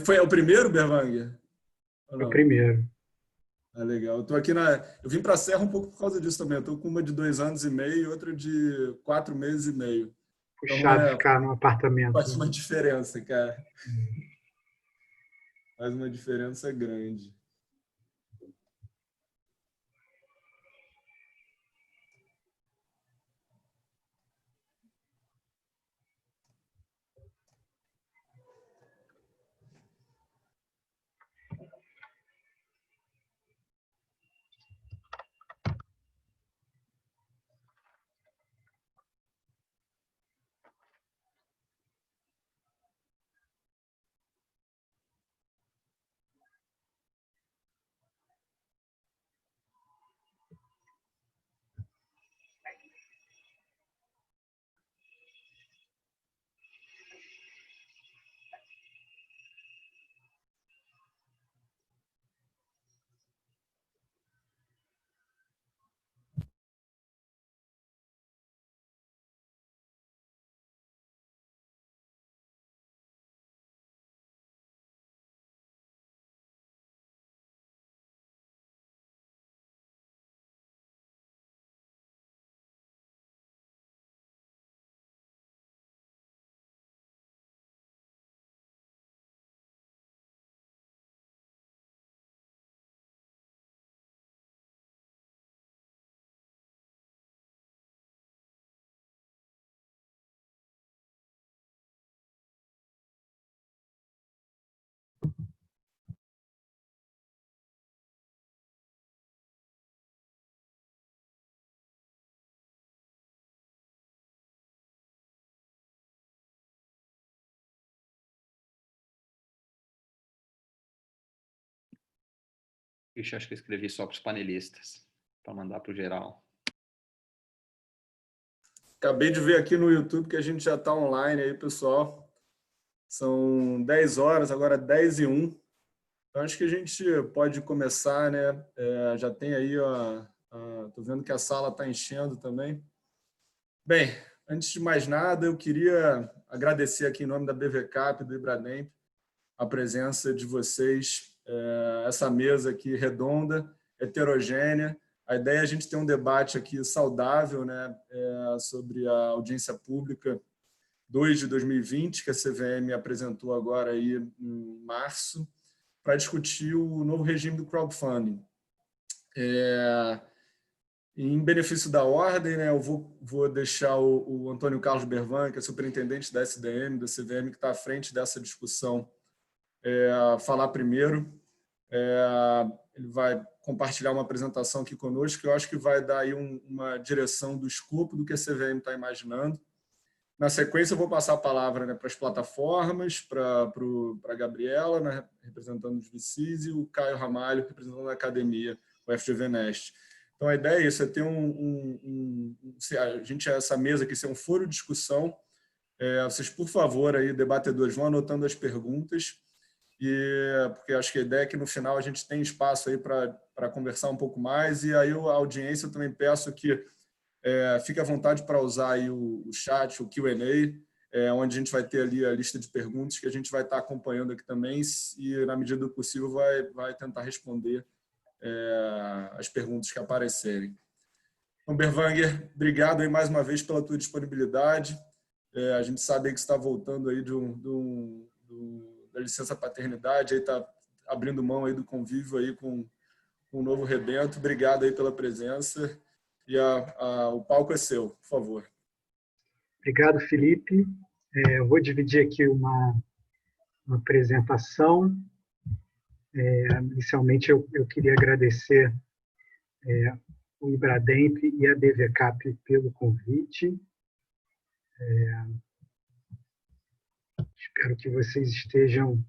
Foi o primeiro, Berwanger? Ou O não? primeiro. Ah, legal. Eu vim para a Serra um pouco por causa disso também. Eu estou com uma de 2 anos e meio e outra de 4 meses e meio. Então, Puxado ficar no apartamento, faz né? uma diferença, cara. Faz uma diferença grande. Ixi, acho que eu escrevi só para os panelistas, para mandar para o geral. Acabei de ver aqui no YouTube que a gente já está online aí, pessoal. São 10 horas, agora 10:01. Então, acho que a gente pode começar, né? Já tem aí, ó, tô vendo que a sala está enchendo também. Bem, antes de mais nada, eu queria agradecer aqui em nome da BVCap e do Ibrademp a presença de vocês, essa mesa aqui redonda, heterogênea. A ideia é a gente ter um debate aqui saudável, né, sobre a audiência pública 2 de 2020, que a CVM apresentou agora aí em março, para discutir o novo regime do crowdfunding. Em benefício da ordem, né, eu vou deixar o Antônio Carlos Bervan, que é superintendente da SDM, da CVM, que está à frente dessa discussão, falar primeiro. Ele vai compartilhar uma apresentação aqui conosco, que eu acho que vai dar aí uma direção do escopo do que a CVM está imaginando. Na sequência, eu vou passar a palavra, né, para as plataformas, para a Gabriela, né, representando os VCs, e o Caio Ramalho, representando a academia, o FGV Nest. Então, a ideia é isso, é ter essa mesa aqui ser um foro de discussão. Vocês, por favor, aí, debatedores, vão anotando as perguntas, porque acho que a ideia é que, no final, a gente tem espaço aí para conversar um pouco mais, e aí a audiência eu também peço que fique à vontade para usar aí o chat, o Q&A, onde a gente vai ter ali a lista de perguntas que a gente vai estar acompanhando aqui também e, na medida do possível, vai tentar responder as perguntas que aparecerem. Então, Berwanger, obrigado aí mais uma vez pela tua disponibilidade. A gente sabe aí que você está voltando aí da licença paternidade, aí está abrindo mão aí do convívio aí com o novo Rebento. Obrigado aí pela presença. E o palco é seu, por favor. Obrigado, Felipe. Eu vou dividir aqui uma apresentação. Inicialmente, eu queria agradecer o Ibrademp e a BVCap pelo convite. Espero que vocês estejam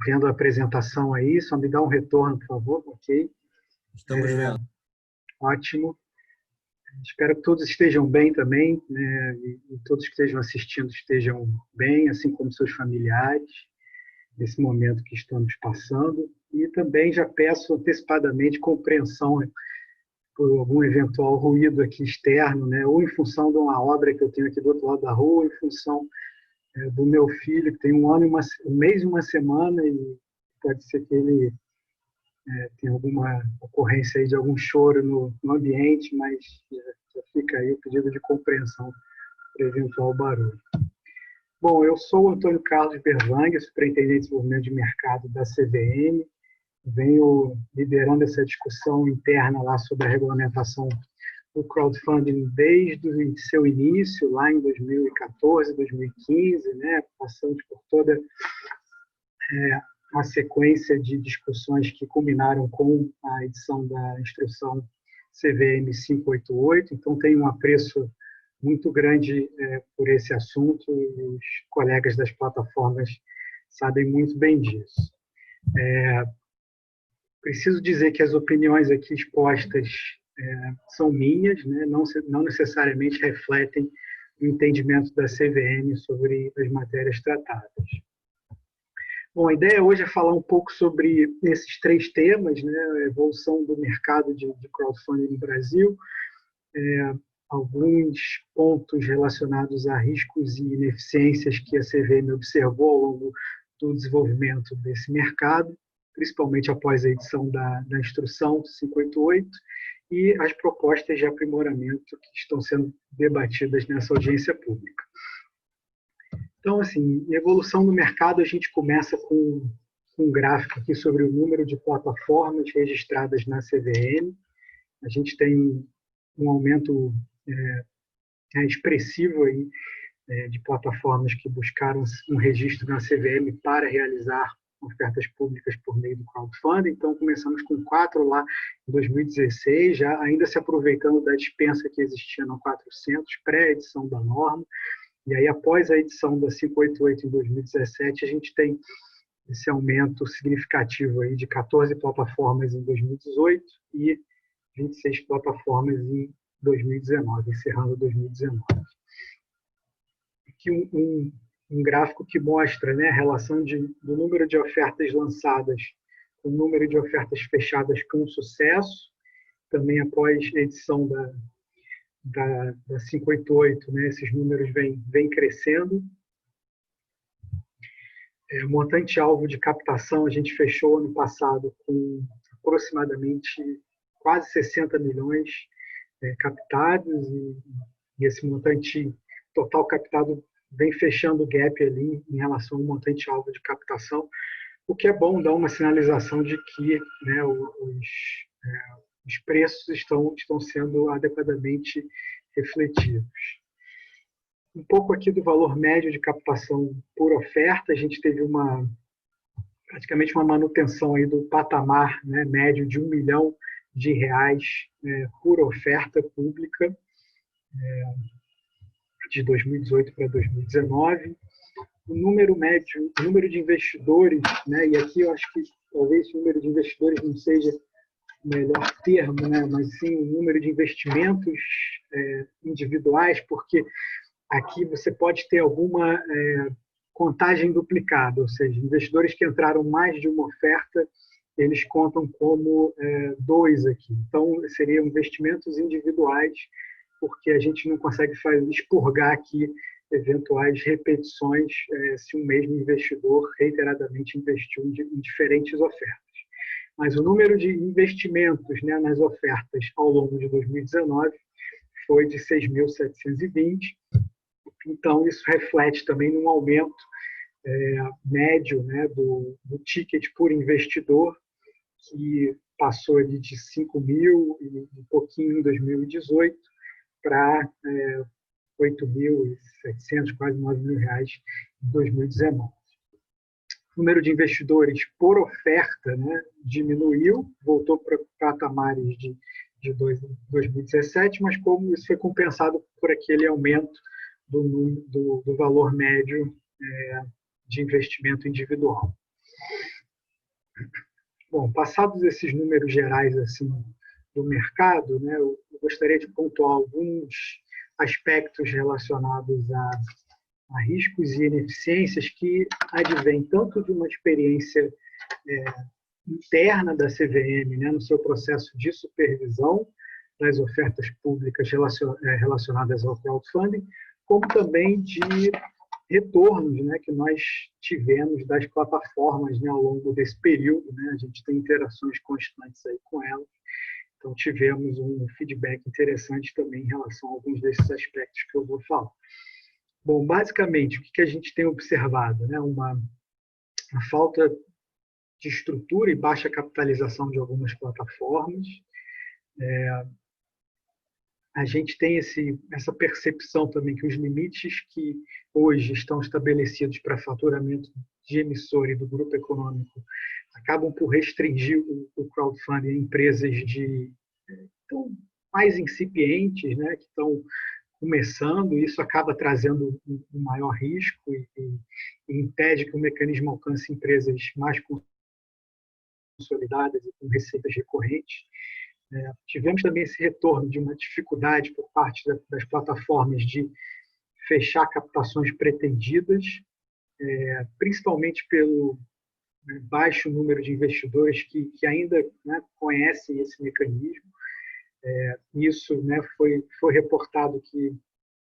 vendo a apresentação aí. Só me dá um retorno, por favor, ok? Estamos vendo. Ótimo. Espero que todos estejam bem também, né? E todos que estejam assistindo estejam bem, assim como seus familiares, nesse momento que estamos passando. E também já peço antecipadamente compreensão por algum eventual ruído aqui externo, né? Ou em função de uma obra que eu tenho aqui do outro lado da rua, ou em função do meu filho, que tem um mês e uma semana, e pode ser que ele tenha alguma ocorrência aí de algum choro no ambiente, mas já fica aí o pedido de compreensão para eventual barulho. Bom, eu sou o Antônio Carlos Bervang, superintendente de desenvolvimento de mercado da CVM, venho liderando essa discussão interna lá sobre a regulamentação do crowdfunding desde o seu início, lá em 2014, 2015, né? Passamos por toda a sequência de discussões que culminaram com a edição da instrução CVM 588, então tenho um apreço muito grande por esse assunto e os colegas das plataformas sabem muito bem disso. Preciso dizer que as opiniões aqui expostas são minhas, né? Não necessariamente refletem o entendimento da CVM sobre as matérias tratadas. Bom, a ideia hoje é falar um pouco sobre esses 3 temas, né? A evolução do mercado de crowdfunding no Brasil, alguns pontos relacionados a riscos e ineficiências que a CVM observou ao longo do desenvolvimento desse mercado, principalmente após a edição da instrução 588, e as propostas de aprimoramento que estão sendo debatidas nessa audiência pública. Então, assim, em evolução do mercado, a gente começa com um gráfico aqui sobre o número de plataformas registradas na CVM. A gente tem um aumento expressivo aí, de plataformas que buscaram um registro na CVM para realizar ofertas públicas por meio do crowdfunding. Então, começamos com 4 lá em 2016, já ainda se aproveitando da dispensa que existia no 400, pré-edição da norma. E aí, após a edição da 588 em 2017, a gente tem esse aumento significativo aí de 14 plataformas em 2018 e 26 plataformas em 2019, encerrando 2019. Aqui um gráfico que mostra, né, a relação do número de ofertas lançadas com o número de ofertas fechadas com sucesso, também após a edição da 588, né, esses números vêm crescendo. O montante-alvo de captação a gente fechou ano passado com aproximadamente quase 60 milhões captados, e esse montante total captado vem fechando o gap ali em relação ao montante-alvo de captação, o que é bom, dá uma sinalização de que, né, os preços estão sendo adequadamente refletidos. Um pouco aqui do valor médio de captação por oferta, a gente teve praticamente uma manutenção aí do patamar, né, médio de R$1 milhão por oferta pública, de 2018 para 2019. O número de investidores, né, e aqui eu acho que talvez o número de investidores não seja o melhor termo, né, mas sim o número de investimentos individuais, porque aqui você pode ter alguma contagem duplicada, ou seja, investidores que entraram mais de uma oferta, eles contam como 2 aqui. Então, seriam investimentos individuais, porque a gente não consegue expurgar aqui eventuais repetições se um mesmo investidor reiteradamente investiu em diferentes ofertas. Mas o número de investimentos, né, nas ofertas ao longo de 2019 foi de 6.720. Então, isso reflete também num aumento médio, né, do ticket por investidor, que passou ali de 5.000 e um pouquinho em 2018 para 8.700, quase R$9.000 em 2019. O número de investidores por oferta, né, diminuiu, voltou para patamares de 2017, mas como isso foi compensado por aquele aumento do valor médio de investimento individual. Bom, passados esses números gerais assim, do mercado, né, eu gostaria de pontuar alguns aspectos relacionados a riscos e ineficiências que advêm tanto de uma experiência interna da CVM, né, no seu processo de supervisão das ofertas públicas relacionadas ao crowdfunding, como também de retornos, né, que nós tivemos das plataformas, né, ao longo desse período, né, a gente tem interações constantes aí com elas, então tivemos um feedback interessante também em relação a alguns desses aspectos que eu vou falar. Bom, basicamente, o que a gente tem observado, né, uma falta de estrutura e baixa capitalização de algumas plataformas. A gente tem essa percepção também que os limites que hoje estão estabelecidos para faturamento de emissor e do grupo econômico acabam por restringir o crowdfunding a empresas mais incipientes, né, que estão começando, e isso acaba trazendo um maior risco e impede que o mecanismo alcance empresas mais consolidadas e com receitas recorrentes. Tivemos também esse retorno de uma dificuldade por parte das plataformas de fechar captações pretendidas, principalmente pelo baixo número de investidores que ainda, né, conhecem esse mecanismo. Isso, né, foi reportado que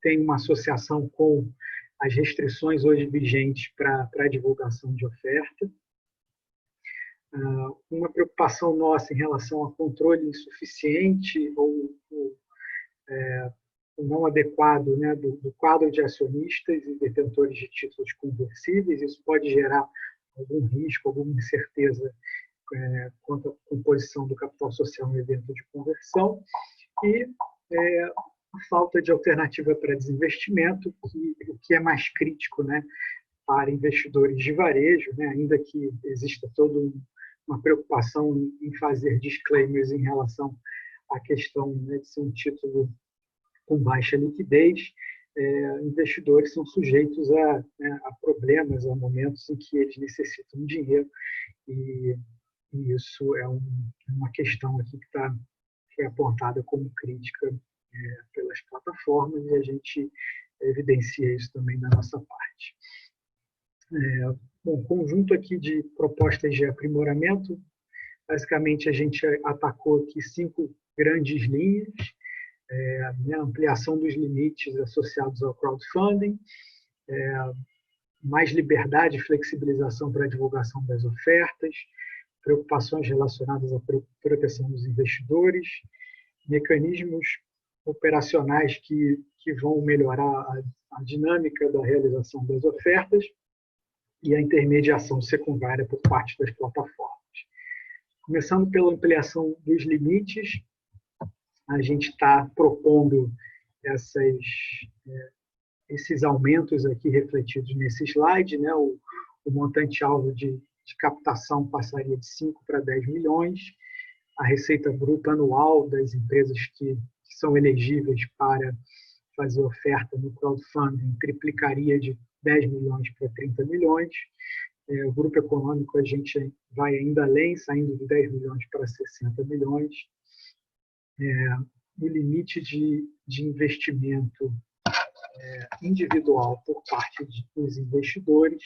tem uma associação com as restrições hoje vigentes para a divulgação de oferta. Uma preocupação nossa em relação a controle insuficiente ou não adequado, né, do quadro de acionistas e detentores de títulos conversíveis. Isso pode gerar algum risco, alguma incerteza quanto à composição do capital social no evento de conversão. E a falta de alternativa para desinvestimento, o que é mais crítico, né, para investidores de varejo, né, ainda que exista toda uma preocupação em fazer disclaimers em relação à questão, né, de ser um título com baixa liquidez, investidores são sujeitos a problemas, a momentos em que eles necessitam de dinheiro, e isso é uma questão aqui que é apontada como crítica pelas plataformas, e a gente evidencia isso também na nossa parte. Bom, conjunto aqui de propostas de aprimoramento. Basicamente, a gente atacou aqui 5 grandes linhas. A ampliação dos limites associados ao crowdfunding, mais liberdade e flexibilização para a divulgação das ofertas, preocupações relacionadas à proteção dos investidores, mecanismos operacionais que vão melhorar a dinâmica da realização das ofertas, e a intermediação secundária por parte das plataformas. Começando pela ampliação dos limites, a gente está propondo esses aumentos aqui refletidos nesse slide, né? O montante-alvo de captação passaria de 5 para 10 milhões, a receita bruta anual das empresas que são elegíveis para fazer oferta no crowdfunding triplicaria de 10 milhões para 30 milhões. O grupo econômico, a gente vai ainda além, saindo de 10 milhões para 60 milhões. O limite de investimento individual por parte dos investidores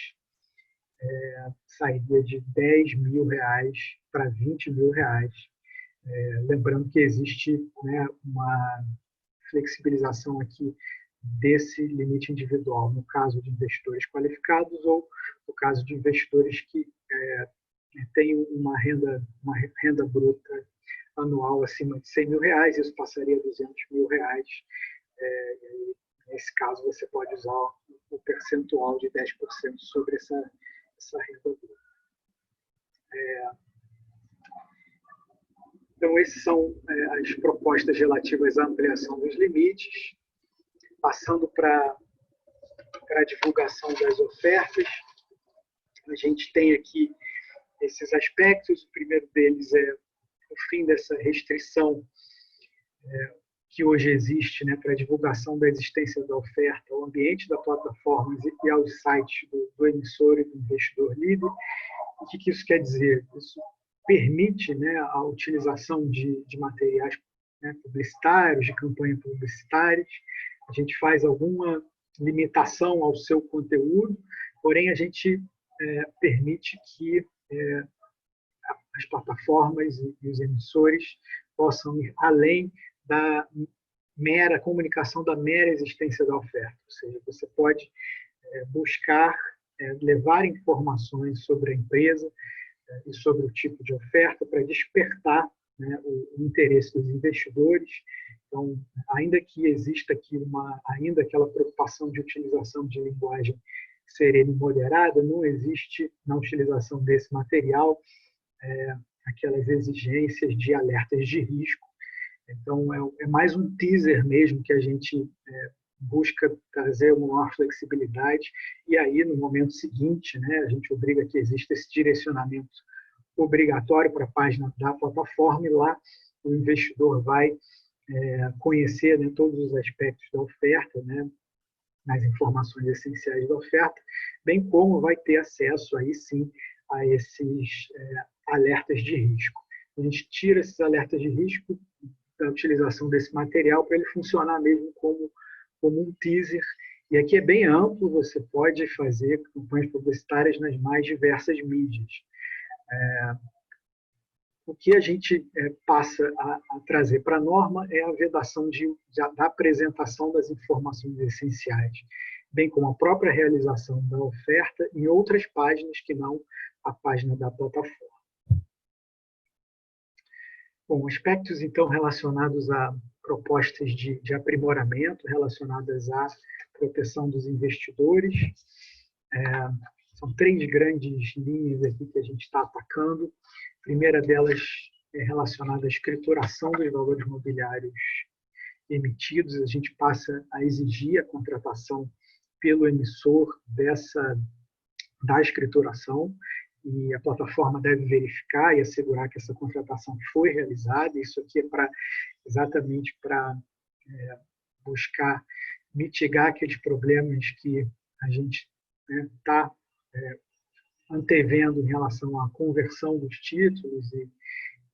sairia de 10 mil reais para 20 mil reais. Lembrando que existe, né, uma flexibilização aqui desse limite individual, no caso de investidores qualificados ou no caso de investidores que têm uma renda bruta anual acima de 100 mil reais, isso passaria a 200 mil reais. Nesse caso, você pode usar o percentual de 10% sobre essa renda bruta. Então, essas são as propostas relativas à ampliação dos limites. Passando para a divulgação das ofertas, a gente tem aqui esses aspectos. O primeiro deles é o fim dessa restrição que hoje existe, né, para a divulgação da existência da oferta ao ambiente da plataforma e aos sites do emissor e do investidor livre. O que isso quer dizer? Isso permite, né, a utilização de materiais, né, publicitários, de campanha publicitárias. A gente faz alguma limitação ao seu conteúdo, porém a gente permite que as plataformas e os emissores possam ir além da mera comunicação da mera existência da oferta. Ou seja, você pode buscar levar informações sobre a empresa e sobre o tipo de oferta para despertar, né, o interesse dos investidores. Então, ainda que exista aqui ainda aquela preocupação de utilização de linguagem serena e moderada, não existe na utilização desse material aquelas exigências de alertas de risco. Então, é mais um teaser mesmo que a gente busca trazer uma maior flexibilidade, e aí, no momento seguinte, né, a gente obriga que exista esse direcionamento obrigatório para a página da plataforma, e lá o investidor vai conhecer, né, todos os aspectos da oferta, né, as informações essenciais da oferta, bem como vai ter acesso aí sim a esses alertas de risco. A gente tira esses alertas de risco da utilização desse material para ele funcionar mesmo como um teaser. E aqui é bem amplo, você pode fazer campanhas publicitárias nas mais diversas mídias. O que a gente passa a trazer para a norma é a vedação da apresentação das informações essenciais, bem como a própria realização da oferta em outras páginas que não a página da plataforma. Bom, aspectos, então, relacionados a propostas de aprimoramento, relacionadas à proteção dos investidores. São 3 grandes linhas aqui que a gente está atacando. A primeira delas é relacionada à escrituração dos valores mobiliários emitidos. A gente passa a exigir a contratação pelo emissor da escrituração, e a plataforma deve verificar e assegurar que essa contratação foi realizada. Isso aqui é exatamente para buscar mitigar aqueles problemas que a gente está antevendo em relação à conversão dos títulos e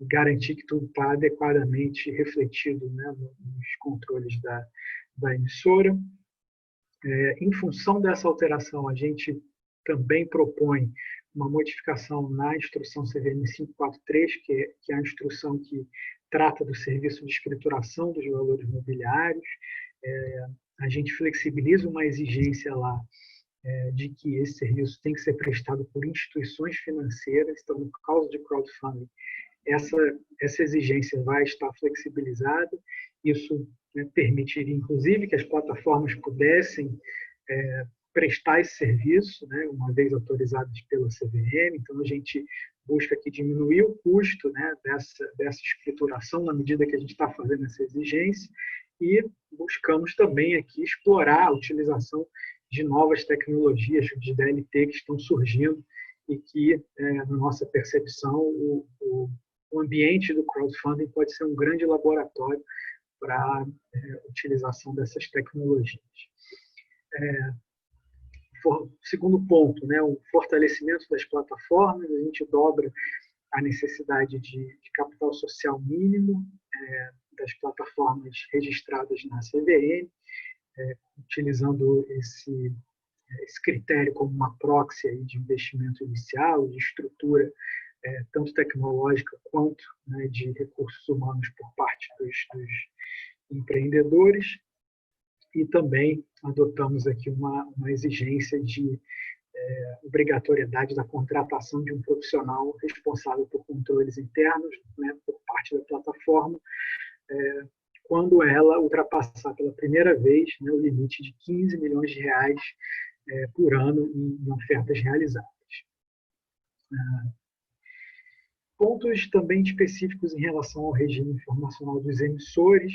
garantir que tudo está adequadamente refletido, né, nos controles da emissora. Em função dessa alteração, a gente também propõe uma modificação na instrução CVM 543, que é a instrução que trata do serviço de escrituração dos valores mobiliários. A gente flexibiliza uma exigência lá de que esse serviço tem que ser prestado por instituições financeiras. Então, no caso de crowdfunding, essa exigência vai estar flexibilizada. Isso, né, permitiria, inclusive, que as plataformas pudessem prestar esse serviço, né, uma vez autorizadas pela CVM. Então, a gente busca aqui diminuir o custo, né, dessa escrituração na medida que a gente está fazendo essa exigência, e buscamos também aqui explorar a utilização de novas tecnologias de DLT que estão surgindo e que, na nossa percepção, o ambiente do crowdfunding pode ser um grande laboratório para a utilização dessas tecnologias. Segundo ponto, né, o fortalecimento das plataformas. A gente dobra a necessidade de capital social mínimo das plataformas registradas na CVM, utilizando esse critério como uma proxy aí de investimento inicial, de estrutura tanto tecnológica quanto, né, de recursos humanos por parte dos empreendedores. E também adotamos aqui uma exigência de obrigatoriedade da contratação de um profissional responsável por controles internos, né, por parte da plataforma, quando ela ultrapassar pela primeira vez, né, o limite de 15 milhões de reais por ano em ofertas realizadas. Pontos também específicos em relação ao regime informacional dos emissores.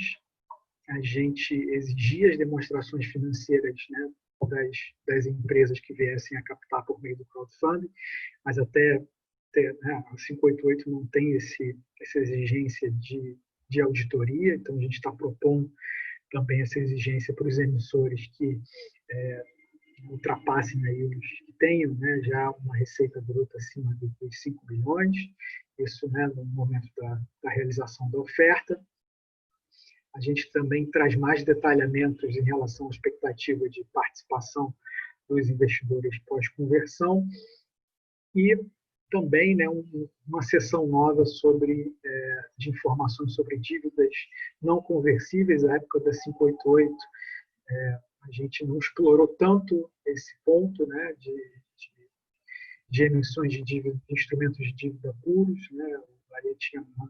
A gente exigia as demonstrações financeiras, né, das empresas que viessem a captar por meio do crowdfunding, mas até né, a 588 não tem essa exigência de auditoria. Então a gente está propondo também essa exigência para os emissores que ultrapassem aí os que tenham, né, já uma receita bruta acima dos 5 bilhões, isso, né, no momento da realização da oferta. A gente também traz mais detalhamentos em relação à expectativa de participação dos investidores pós-conversão, e também, né, uma seção nova de informações sobre dívidas não conversíveis. A época da 588 a gente não explorou tanto esse ponto, né, de emissões de dívida, de instrumentos de dívida puros, né?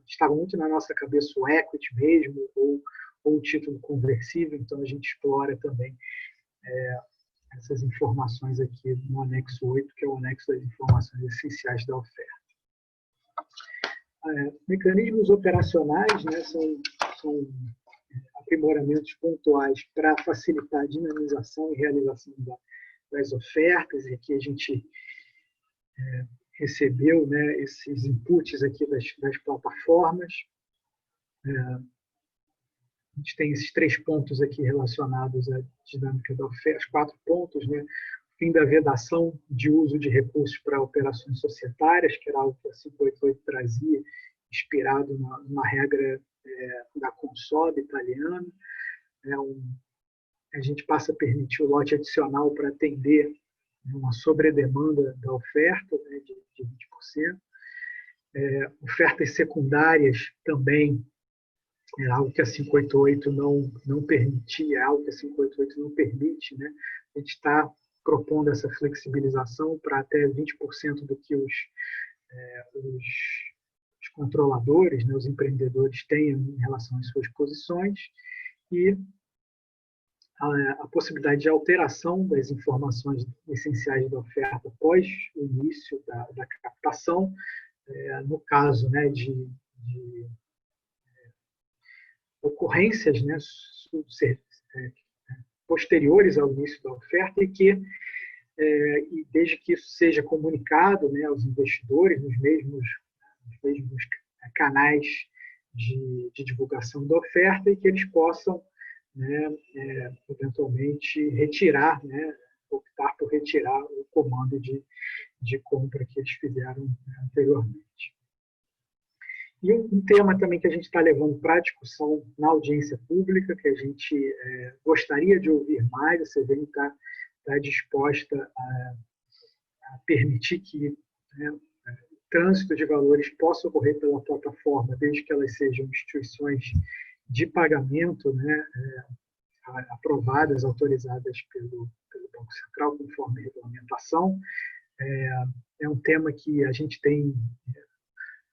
Estava muito na nossa cabeça o equity mesmo, ou o título conversível, então a gente explora também essas informações aqui no anexo 8, que é o anexo das informações essenciais da oferta. Mecanismos operacionais, né, são aprimoramentos pontuais para facilitar a dinamização e realização das ofertas, e aqui a gente recebeu, né, esses inputs aqui das plataformas. A gente tem esses 3 pontos aqui relacionados à dinâmica da oferta, 4 pontos, né? Fim da vedação de uso de recursos para operações societárias, que era algo que a 588 trazia, inspirado numa regra da Consob italiana. A gente passa a permitir o lote adicional para atender uma sobredemanda da oferta, né, de 20%. Ofertas secundárias também era algo que a 588 não permitia, é algo que a 588 não permite, né? A gente está propondo essa flexibilização para até 20% do que os controladores, né, os empreendedores tenham em relação às suas posições, e a possibilidade de alteração das informações essenciais da oferta após o início da captação, no caso, né, de ocorrências, né, posteriores ao início da oferta, e desde que isso seja comunicado, né, aos investidores nos mesmos canais de divulgação da oferta, e que eles possam, né, eventualmente retirar, né, optar por retirar o comando de compra que eles fizeram anteriormente. E um tema também que a gente está levando para a discussão na audiência pública, que a gente gostaria de ouvir mais, a CVM está disposta a permitir que, né, o trânsito de valores possa ocorrer pela plataforma, desde que elas sejam instituições de pagamento, né, aprovadas, autorizadas pelo Banco Central, conforme a regulamentação. É um tema que a gente tem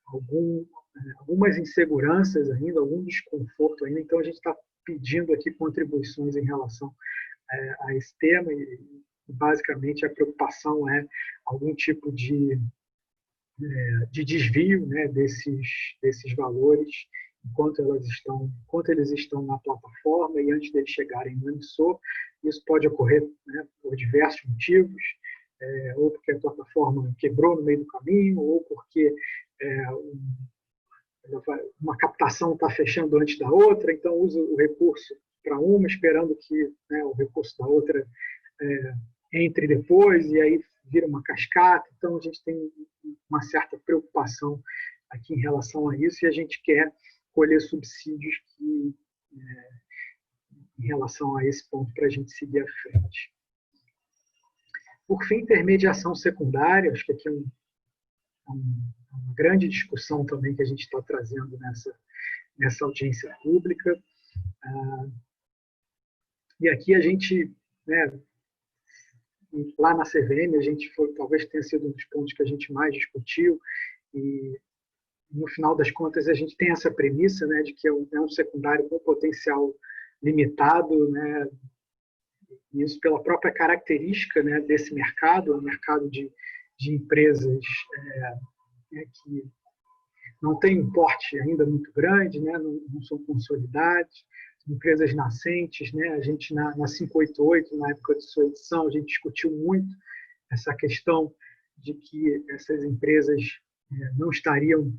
algumas inseguranças ainda, algum desconforto ainda, então a gente está pedindo aqui contribuições em relação a esse tema, e basicamente a preocupação é algum tipo de desvio, né, desses valores enquanto eles estão na plataforma e antes deles chegarem no emissor. Isso pode ocorrer, né, por diversos motivos, ou porque a plataforma quebrou no meio do caminho, ou porque uma captação está fechando antes da outra, então usa o recurso para uma, esperando que, né, o recurso da outra entre depois, e aí vira uma cascata. Então a gente tem uma certa preocupação aqui em relação a isso, e a gente quer colher subsídios em relação a esse ponto para a gente seguir à frente. Por fim, intermediação secundária, acho que aqui é uma grande discussão também que a gente está trazendo nessa audiência pública. E aqui a gente, né, lá na CVM, talvez tenha sido um dos pontos que a gente mais discutiu, e no final das contas a gente tem essa premissa, né, de que é um secundário com potencial limitado, né, e isso pela própria característica, né, desse mercado, é um mercado de empresas que não tem um porte ainda muito grande, né, não são consolidadas, empresas nascentes, né. A gente na 588, na época de sua edição, a gente discutiu muito essa questão de que essas empresas não estariam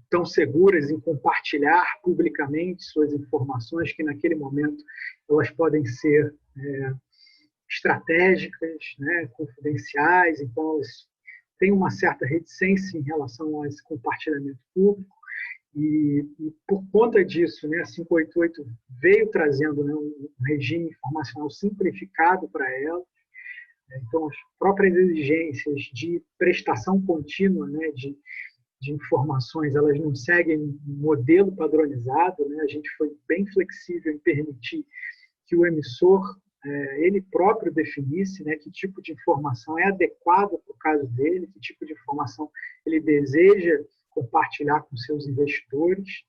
tão seguras em compartilhar publicamente suas informações, que naquele momento elas podem ser estratégicas, né, confidenciais, então elas têm uma certa reticência em relação a esse compartilhamento público, e por conta disso, né, a 588 veio trazendo, né, um regime informacional simplificado para ela. Então as próprias exigências de prestação contínua, né, de informações, elas não seguem um modelo padronizado, né? A gente foi bem flexível em permitir que o emissor ele próprio definisse, né, que tipo de informação é adequada para o caso dele, que tipo de informação ele deseja compartilhar com seus investidores.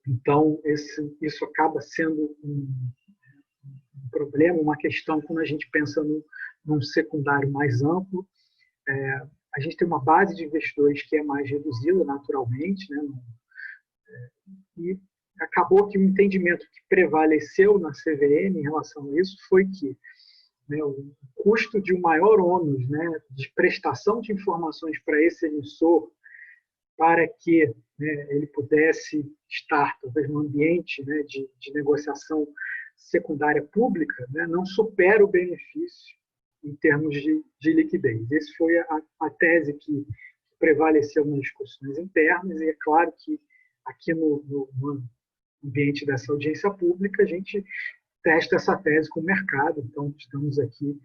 Então, isso acaba sendo um problema, uma questão quando a gente pensa num secundário mais amplo. A gente tem uma base de investidores que é mais reduzida naturalmente, né? E acabou que o entendimento que prevaleceu na CVM em relação a isso foi que, né, o custo de um maior ônus, né, de prestação de informações para esse emissor, para que, né, ele pudesse estar talvez num ambiente, né, de negociação secundária pública, né, não supera o benefício em termos de liquidez. Essa foi a tese que prevaleceu nas discussões internas, e é claro que aqui no ambiente dessa audiência pública a gente testa essa tese com o mercado, então estamos aqui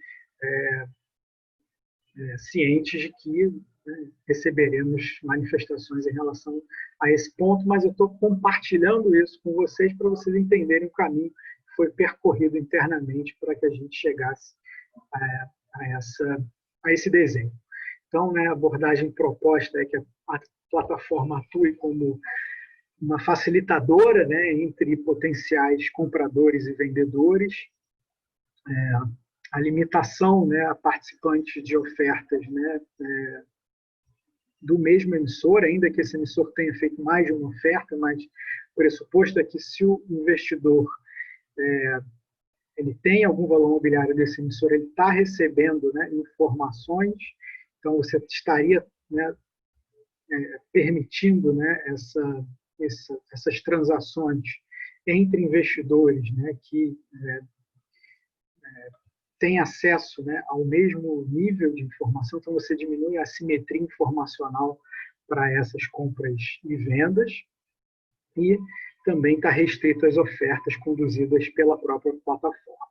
cientes de que, né, receberemos manifestações em relação a esse ponto, mas eu estou compartilhando isso com vocês para vocês entenderem o caminho que foi percorrido internamente para que a gente chegasse a esse desenho. Então, né, a abordagem proposta é que a plataforma atue como uma facilitadora, né, entre potenciais compradores e vendedores, a limitação, né, a participantes de ofertas, né, do mesmo emissor, ainda que esse emissor tenha feito mais de uma oferta, mas o pressuposto é que se o investidor ele tem algum valor mobiliário desse emissor, ele está recebendo, né, informações, então você estaria, né, permitindo, né, essas transações entre investidores, né, que têm acesso, né, ao mesmo nível de informação, então você diminui a assimetria informacional para essas compras e vendas, e também está restrito às ofertas conduzidas pela própria plataforma.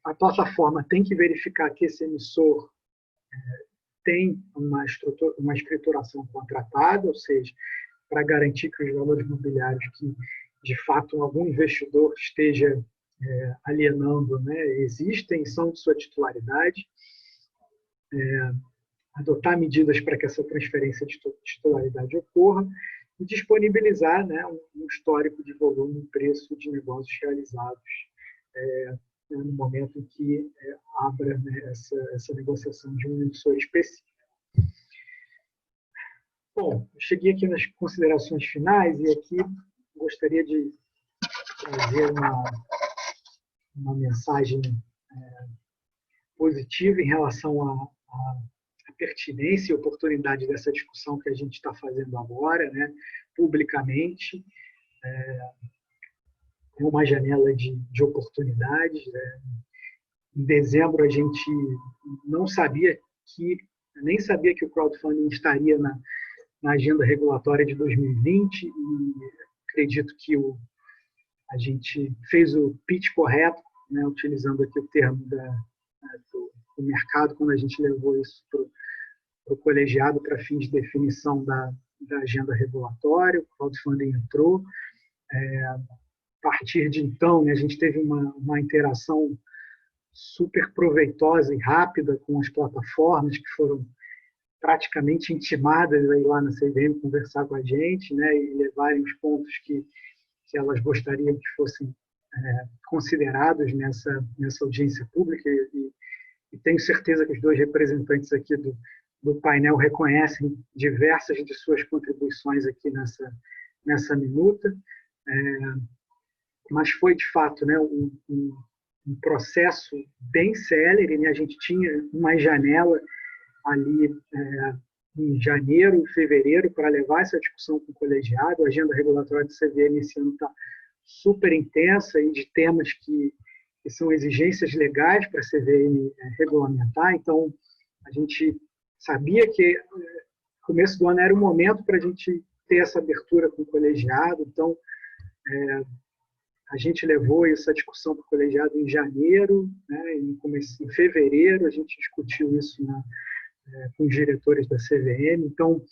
A plataforma tem que verificar que esse emissor tem uma escrituração contratada, ou seja, para garantir que os valores imobiliários que, de fato, algum investidor esteja alienando, né, existem, são de sua titularidade, adotar medidas para que essa transferência de titularidade ocorra e disponibilizar, né, um histórico de volume e preço de negócios realizados no momento em que abra, né, essa negociação de um emissor específico. Bom, eu cheguei aqui nas considerações finais e aqui gostaria de trazer uma mensagem positiva em relação à pertinência e oportunidade dessa discussão que a gente está fazendo agora, né, publicamente. É uma janela de oportunidades. Em dezembro, a gente não sabia nem sabia que o crowdfunding estaria na agenda regulatória de 2020, e acredito que a gente fez o pitch correto, né, utilizando aqui o termo do mercado, quando a gente levou isso para o colegiado para fins de definição da agenda regulatória. O crowdfunding entrou. A partir de então, né, a gente teve uma interação super proveitosa e rápida com as plataformas que foram praticamente intimadas a ir lá na CVM conversar com a gente, né, e levarem os pontos que elas gostariam que fossem considerados nessa audiência pública, e tenho certeza que os dois representantes aqui do painel reconhecem diversas de suas contribuições aqui nessa minuta, mas foi, de fato, né, um processo bem célere, né? A gente tinha uma janela ali em janeiro e fevereiro para levar essa discussão com o colegiado. A agenda regulatória do CVM esse ano está super intensa e de temas que são exigências legais para a CVM regulamentar. Então, a gente sabia que começo do ano era o momento para a gente ter essa abertura com o colegiado. Então, a gente levou essa discussão para o colegiado em janeiro, né, em fevereiro a gente discutiu isso com os diretores da CVM. Então,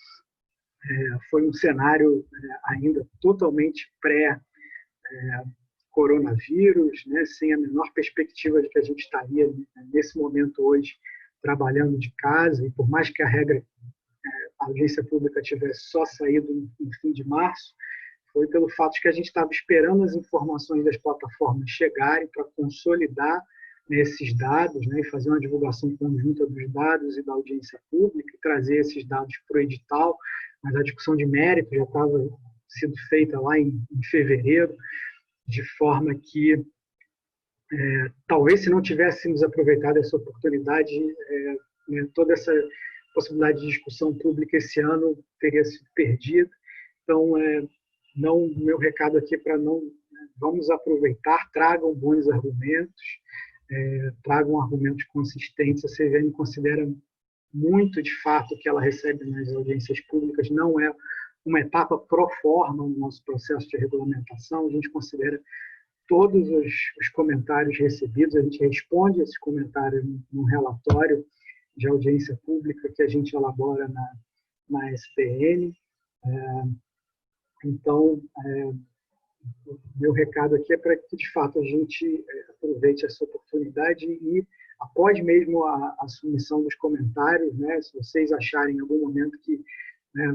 foi um cenário ainda totalmente coronavírus, né, sem a menor perspectiva de que a gente estaria, nesse momento hoje, trabalhando de casa, e por mais que a audiência pública tivesse só saído no fim de março, foi pelo fato de que a gente estava esperando as informações das plataformas chegarem para consolidar, né, esses dados, né, e fazer uma divulgação conjunta dos dados e da audiência pública, e trazer esses dados para o edital, mas a discussão de mérito já estava sendo feita lá em fevereiro, de forma que talvez, se não tivéssemos aproveitado essa oportunidade, né, toda essa possibilidade de discussão pública esse ano teria sido perdida. Então, não, meu recado aqui é para não, vamos aproveitar, tragam bons argumentos, tragam argumentos consistentes. A CVM considera muito, de fato, o que ela recebe nas audiências públicas não é uma etapa pro forma no nosso processo de regulamentação. A gente considera todos os comentários recebidos, a gente responde esses comentários no relatório de audiência pública que a gente elabora na SPN. Então, meu recado aqui é para que, de fato, a gente aproveite essa oportunidade e, após mesmo a submissão dos comentários, né, se vocês acharem em algum momento que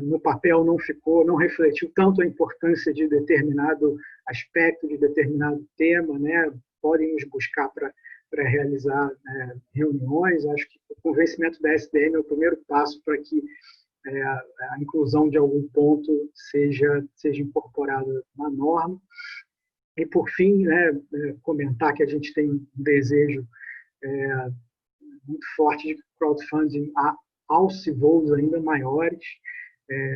no papel não refletiu tanto a importância de determinado aspecto, de determinado tema, né, podem nos buscar para realizar reuniões. Acho que o convencimento da SDM é o primeiro passo para que a inclusão de algum ponto seja incorporada na norma. E, por fim, comentar que a gente tem um desejo muito forte de crowdfunding alce voos ainda maiores,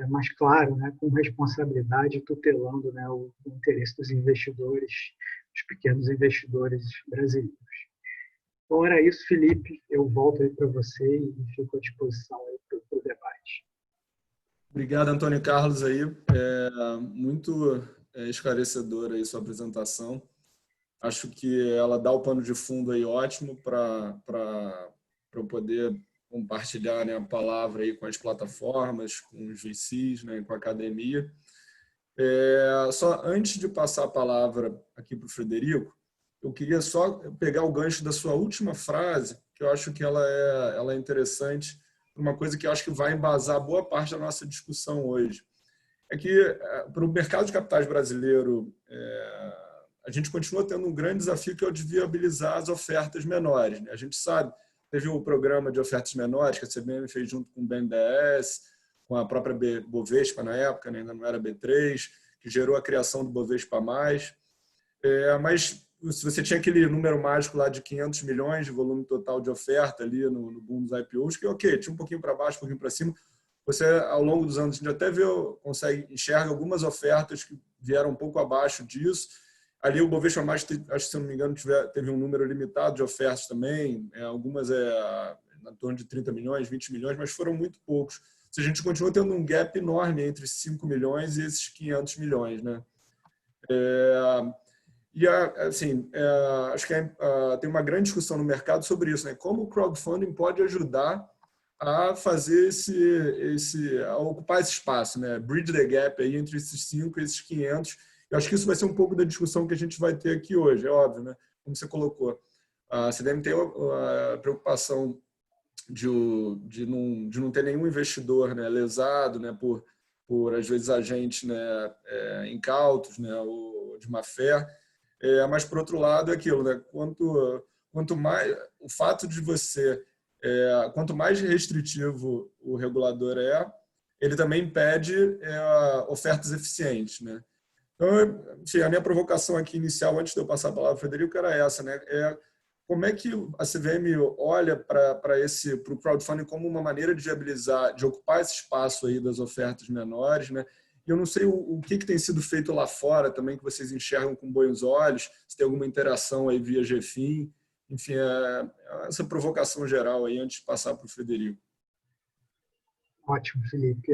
mas, claro, com responsabilidade, tutelando o interesse dos investidores, dos pequenos investidores brasileiros. Então, era isso, Felipe. Eu volto aí para você e fico à disposição para o debate. Obrigado, Antônio Carlos. Aí. Muito esclarecedora aí sua apresentação. Acho que ela dá o pano de fundo aí ótimo para eu poder compartilhar, né, a palavra aí com as plataformas, com os VCs, né, com a academia. Só antes de passar a palavra aqui para o Frederico, eu queria só pegar o gancho da sua última frase, que eu acho que ela é interessante, uma coisa que eu acho que vai embasar boa parte da nossa discussão hoje. É que, para o mercado de capitais brasileiro, a gente continua tendo um grande desafio, que é o de viabilizar as ofertas menores, né? A gente sabe, teve o programa de ofertas menores que a CVM fez junto com o BNDES, com a própria Bovespa na época, né? Ainda não era B3, que gerou a criação do Bovespa+. Mas se você tinha aquele número mágico lá de 500 milhões de volume total de oferta ali no boom dos IPOs, que ok, tinha um pouquinho para baixo, um pouquinho para cima. Você, ao longo dos anos, a gente até enxerga algumas ofertas que vieram um pouco abaixo disso. Ali o Bovespa+, acho que, se não me engano, teve um número limitado de ofertas também, algumas na torno de 30 milhões, 20 milhões, mas foram muito poucos. A gente continua tendo um gap enorme entre 5 milhões e esses 500 milhões, né? E, assim, acho que tem uma grande discussão no mercado sobre isso, né? Como o crowdfunding pode ajudar a fazer a ocupar esse espaço, né? Bridge the gap aí entre esses 5 e esses 500. Eu acho que isso vai ser um pouco da discussão que a gente vai ter aqui hoje, é óbvio, né? Como você colocou. Você deve ter a preocupação de não ter nenhum investidor, né, lesado, né, por às vezes agentes, né, incautos, né, ou de má fé. Mas, por outro lado, é aquilo, né? Quanto mais o fato de você, quanto mais restritivo o regulador ele também pede ofertas eficientes, né? Então, enfim, a minha provocação aqui inicial, antes de eu passar a palavra ao Frederico, era essa, né? Como é que a CVM olha para o crowdfunding como uma maneira de viabilizar, de ocupar esse espaço aí das ofertas menores, né? E eu não sei o que tem sido feito lá fora também, que vocês enxergam com bons olhos, se tem alguma interação aí via GFIM. Enfim, essa provocação geral aí, antes de passar para o Frederico. Ótimo, Felipe.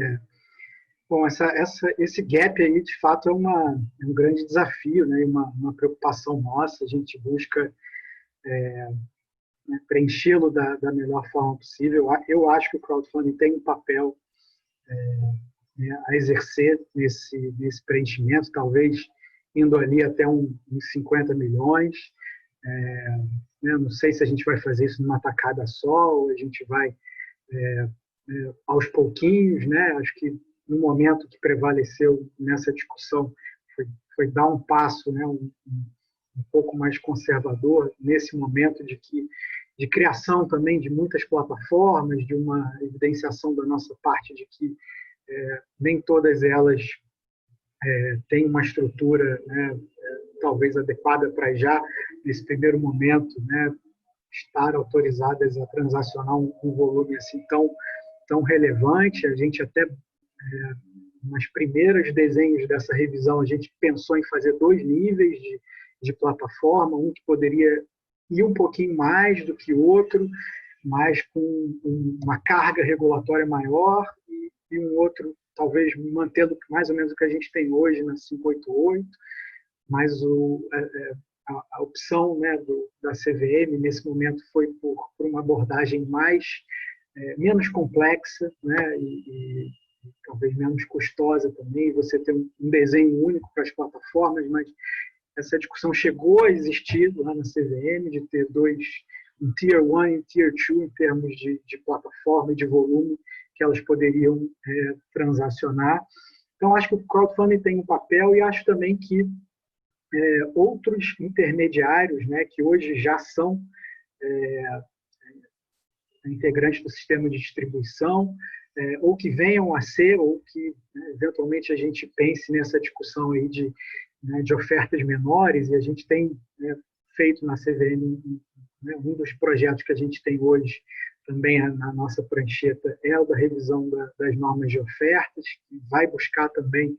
Bom, esse gap aí, de fato, é um grande desafio, né? Uma preocupação nossa. A gente busca preenchê-lo da melhor forma possível. Eu acho que o crowdfunding tem um papel a exercer nesse preenchimento. Talvez indo ali até uns 50 milhões. Né, não sei se a gente vai fazer isso numa tacada só, ou a gente vai aos pouquinhos, né? Acho que no momento que prevaleceu nessa discussão foi dar um passo, né, um pouco mais conservador nesse momento de criação também de muitas plataformas, de uma evidenciação da nossa parte de que nem todas elas têm uma estrutura, né, talvez adequada para já, nesse primeiro momento, né, estar autorizadas a transacionar um volume assim tão relevante. A gente até, nas primeiros desenhos dessa revisão, a gente pensou em fazer 2 níveis de plataforma, um que poderia ir um pouquinho mais do que o outro, mas com uma carga regulatória maior, e um outro, talvez, mantendo mais ou menos o que a gente tem hoje na 588, mas a opção, né, da CVM, nesse momento, foi por uma abordagem menos complexa, né, e talvez menos custosa também, você ter um desenho único para as plataformas, mas essa discussão chegou a existir lá na CVM, de ter um Tier 1 e um Tier 2 em termos de plataforma e de volume que elas poderiam transacionar. Então, acho que o crowdfunding tem um papel, e acho também que outros intermediários, né, que hoje já são integrantes do sistema de distribuição, ou que venham a ser, ou que, né, eventualmente a gente pense nessa discussão aí de ofertas menores, e a gente tem, né, feito na CVM, né, um dos projetos que a gente tem hoje também na nossa prancheta é o da revisão das normas de ofertas, que vai buscar também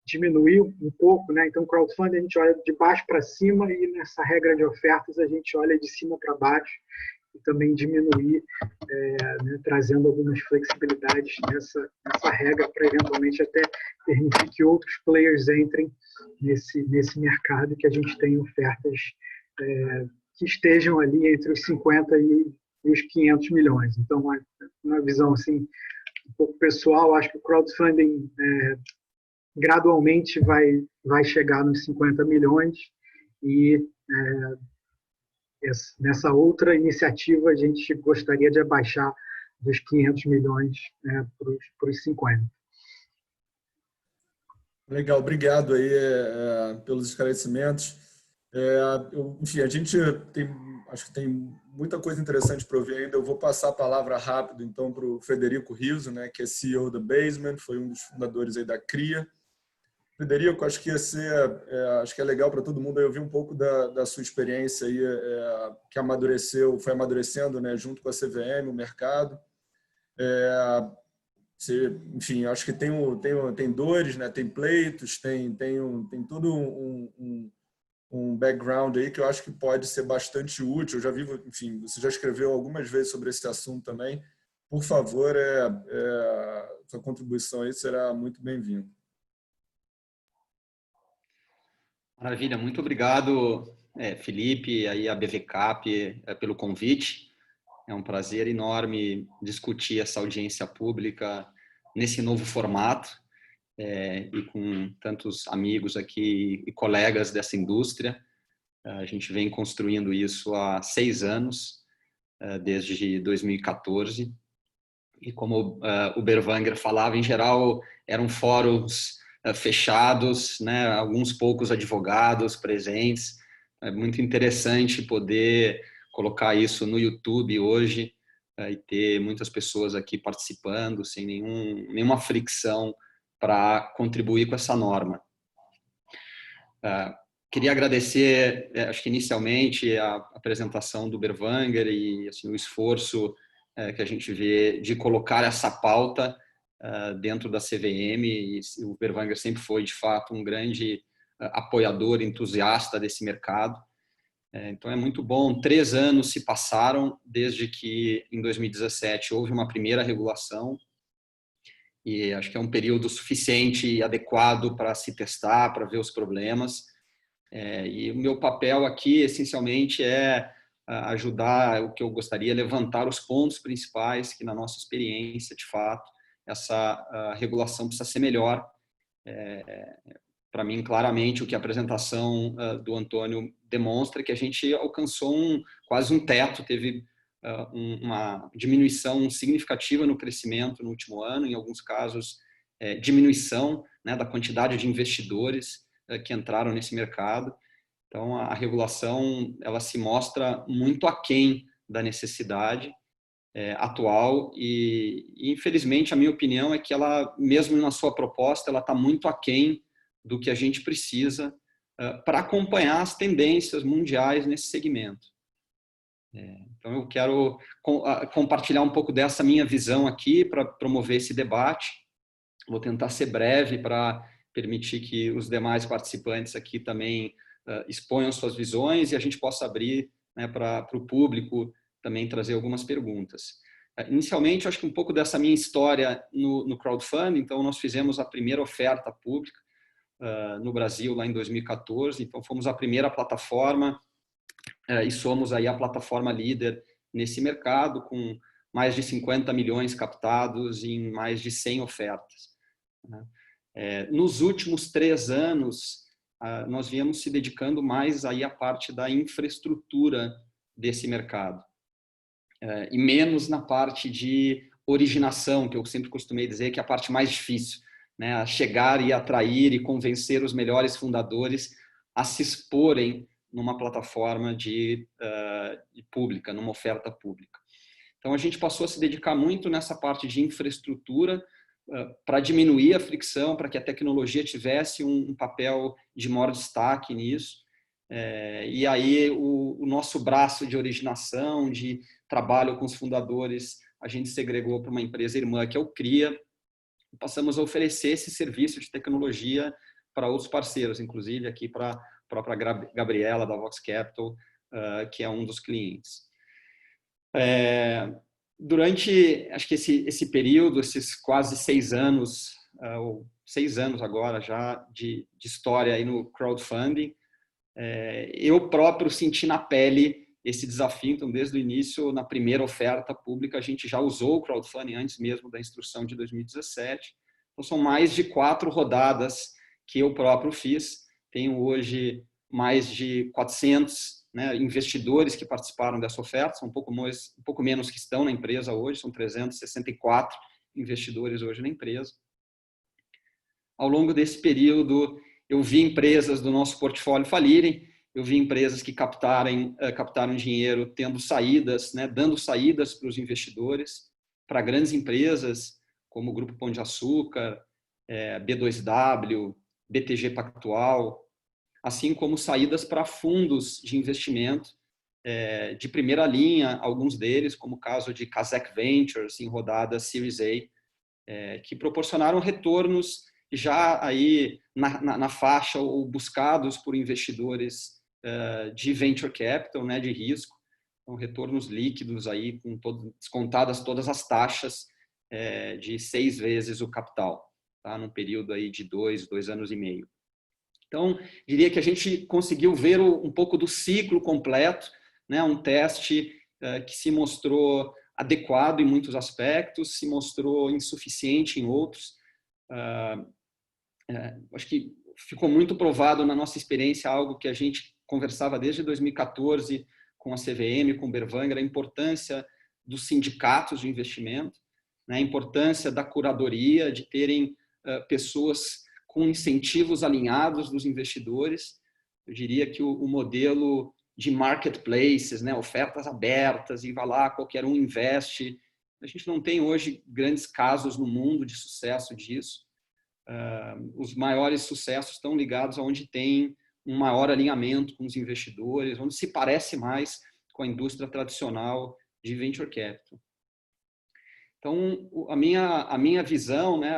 diminuir um pouco, né? Então, crowdfunding a gente olha de baixo para cima, e nessa regra de ofertas a gente olha de cima para baixo, e também diminuir, né, trazendo algumas flexibilidades nessa regra, para eventualmente até permitir que outros players entrem nesse mercado, e que a gente tenha ofertas que estejam ali entre os 50 e os 500 milhões. Então, uma visão assim, um pouco pessoal, acho que o crowdfunding gradualmente vai chegar nos 50 milhões, e nessa outra iniciativa a gente gostaria de abaixar dos 500 milhões, né, para os 50. Legal, obrigado aí pelos esclarecimentos. Enfim, a gente acho que tem muita coisa interessante para ouvir ainda. Eu vou passar a palavra rápido, então, para o Frederico Rizzo, né, que é CEO da Basement, foi um dos fundadores aí da CRIA. Frederico, acho que acho que é legal para todo mundo aí ouvir um pouco da sua experiência aí, que foi amadurecendo, né, junto com a CVM, o mercado. Enfim, acho que tem dores, né, tem pleitos, tem todo um background aí que eu acho que pode ser bastante útil. Eu já vi, enfim, você já escreveu algumas vezes sobre esse assunto também. Por favor, sua contribuição aí será muito bem-vinda. Maravilha, muito obrigado, Felipe, aí a BVCap, pelo convite. É um prazer enorme discutir essa audiência pública nesse novo formato, e com tantos amigos aqui e colegas dessa indústria. A gente vem construindo isso há 6 anos, desde 2014. E como o Berwanger falava, em geral eram fóruns fechados, né? Alguns poucos advogados presentes. É muito interessante poder colocar isso no YouTube hoje, e ter muitas pessoas aqui participando sem nenhuma fricção para contribuir com essa norma. Queria agradecer, acho que inicialmente, a apresentação do Berwanger e assim, o esforço que a gente vê de colocar essa pauta dentro da CVM, e o Berwanger sempre foi, de fato, um grande apoiador, entusiasta desse mercado. Então, é muito bom. 3 anos se passaram desde que, em 2017, houve uma primeira regulação, e acho que é um período suficiente e adequado para se testar, para ver os problemas. E o meu papel aqui, essencialmente, é ajudar, o que eu gostaria, levantar os pontos principais que, na nossa experiência, de fato, essa regulação precisa ser melhor. para mim, claramente, o que a apresentação do Antônio demonstra, que a gente alcançou quase um teto, teve uma diminuição significativa no crescimento no último ano, em alguns casos, diminuição, né, da quantidade de investidores que entraram nesse mercado. Então, a regulação ela se mostra muito aquém da necessidade atual e, infelizmente, a minha opinião é que ela, mesmo na sua proposta, ela está muito aquém do que a gente precisa para acompanhar as tendências mundiais nesse segmento. Então, eu quero compartilhar um pouco dessa minha visão aqui para promover esse debate. Vou tentar ser breve para permitir que os demais participantes aqui também exponham suas visões e a gente possa abrir, né, para o público também trazer algumas perguntas. Inicialmente, eu acho que um pouco dessa minha história no crowdfunding. Então, nós fizemos a primeira oferta pública no Brasil lá em 2014. Então, fomos a primeira plataforma e somos aí a plataforma líder nesse mercado, com mais de 50 milhões captados em mais de 100 ofertas. Nos últimos 3 anos, nós viemos se dedicando mais aí à parte da infraestrutura desse mercado e menos na parte de originação, que eu sempre costumei dizer que é a parte mais difícil, né? A chegar e atrair e convencer os melhores fundadores a se exporem numa plataforma pública, numa oferta pública. Então, a gente passou a se dedicar muito nessa parte de infraestrutura para diminuir a fricção, para que a tecnologia tivesse um papel de maior destaque nisso. E aí, o nosso braço de originação, de trabalho com os fundadores, a gente segregou para uma empresa irmã, que é o CRIA. Passamos a oferecer esse serviço de tecnologia para outros parceiros, inclusive aqui para a própria Gabriela, da Vox Capital, que é um dos clientes. Durante, acho que esse período, esses quase 6 anos, ou 6 anos agora já de história aí no crowdfunding, eu próprio senti na pele esse desafio. Então, desde o início, na primeira oferta pública, a gente já usou o crowdfunding antes mesmo da instrução de 2017. Então, são mais de 4 rodadas que eu próprio fiz. Tenho hoje mais de 400, né, investidores que participaram dessa oferta, são um pouco menos que estão na empresa hoje, são 364 investidores hoje na empresa. Ao longo desse período, eu vi empresas do nosso portfólio falirem, eu vi empresas que captaram dinheiro tendo saídas, né, dando saídas para os investidores, para grandes empresas como o Grupo Pão de Açúcar, B2W, BTG Pactual, assim como saídas para fundos de investimento de primeira linha, alguns deles, como o caso de Kazakh Ventures, em rodada Series A, que proporcionaram retornos já aí na faixa ou buscados por investidores de venture capital, né, de risco, então, retornos líquidos aí com descontadas todas as taxas de 6 vezes o capital, tá, num período aí de 2 anos e meio. Então, diria que a gente conseguiu ver um pouco do ciclo completo, né, um teste que se mostrou adequado em muitos aspectos, se mostrou insuficiente em outros. Acho que ficou muito provado na nossa experiência algo que a gente conversava desde 2014 com a CVM, com o Berwanger, a importância dos sindicatos de investimento, né, a importância da curadoria, de terem pessoas com incentivos alinhados dos investidores. Eu diria que o modelo de marketplaces, né, ofertas abertas, e vai lá, qualquer um investe. A gente não tem hoje grandes casos no mundo de sucesso disso. Os maiores sucessos estão ligados aonde tem um maior alinhamento com os investidores, onde se parece mais com a indústria tradicional de venture capital. Então, a minha visão, né,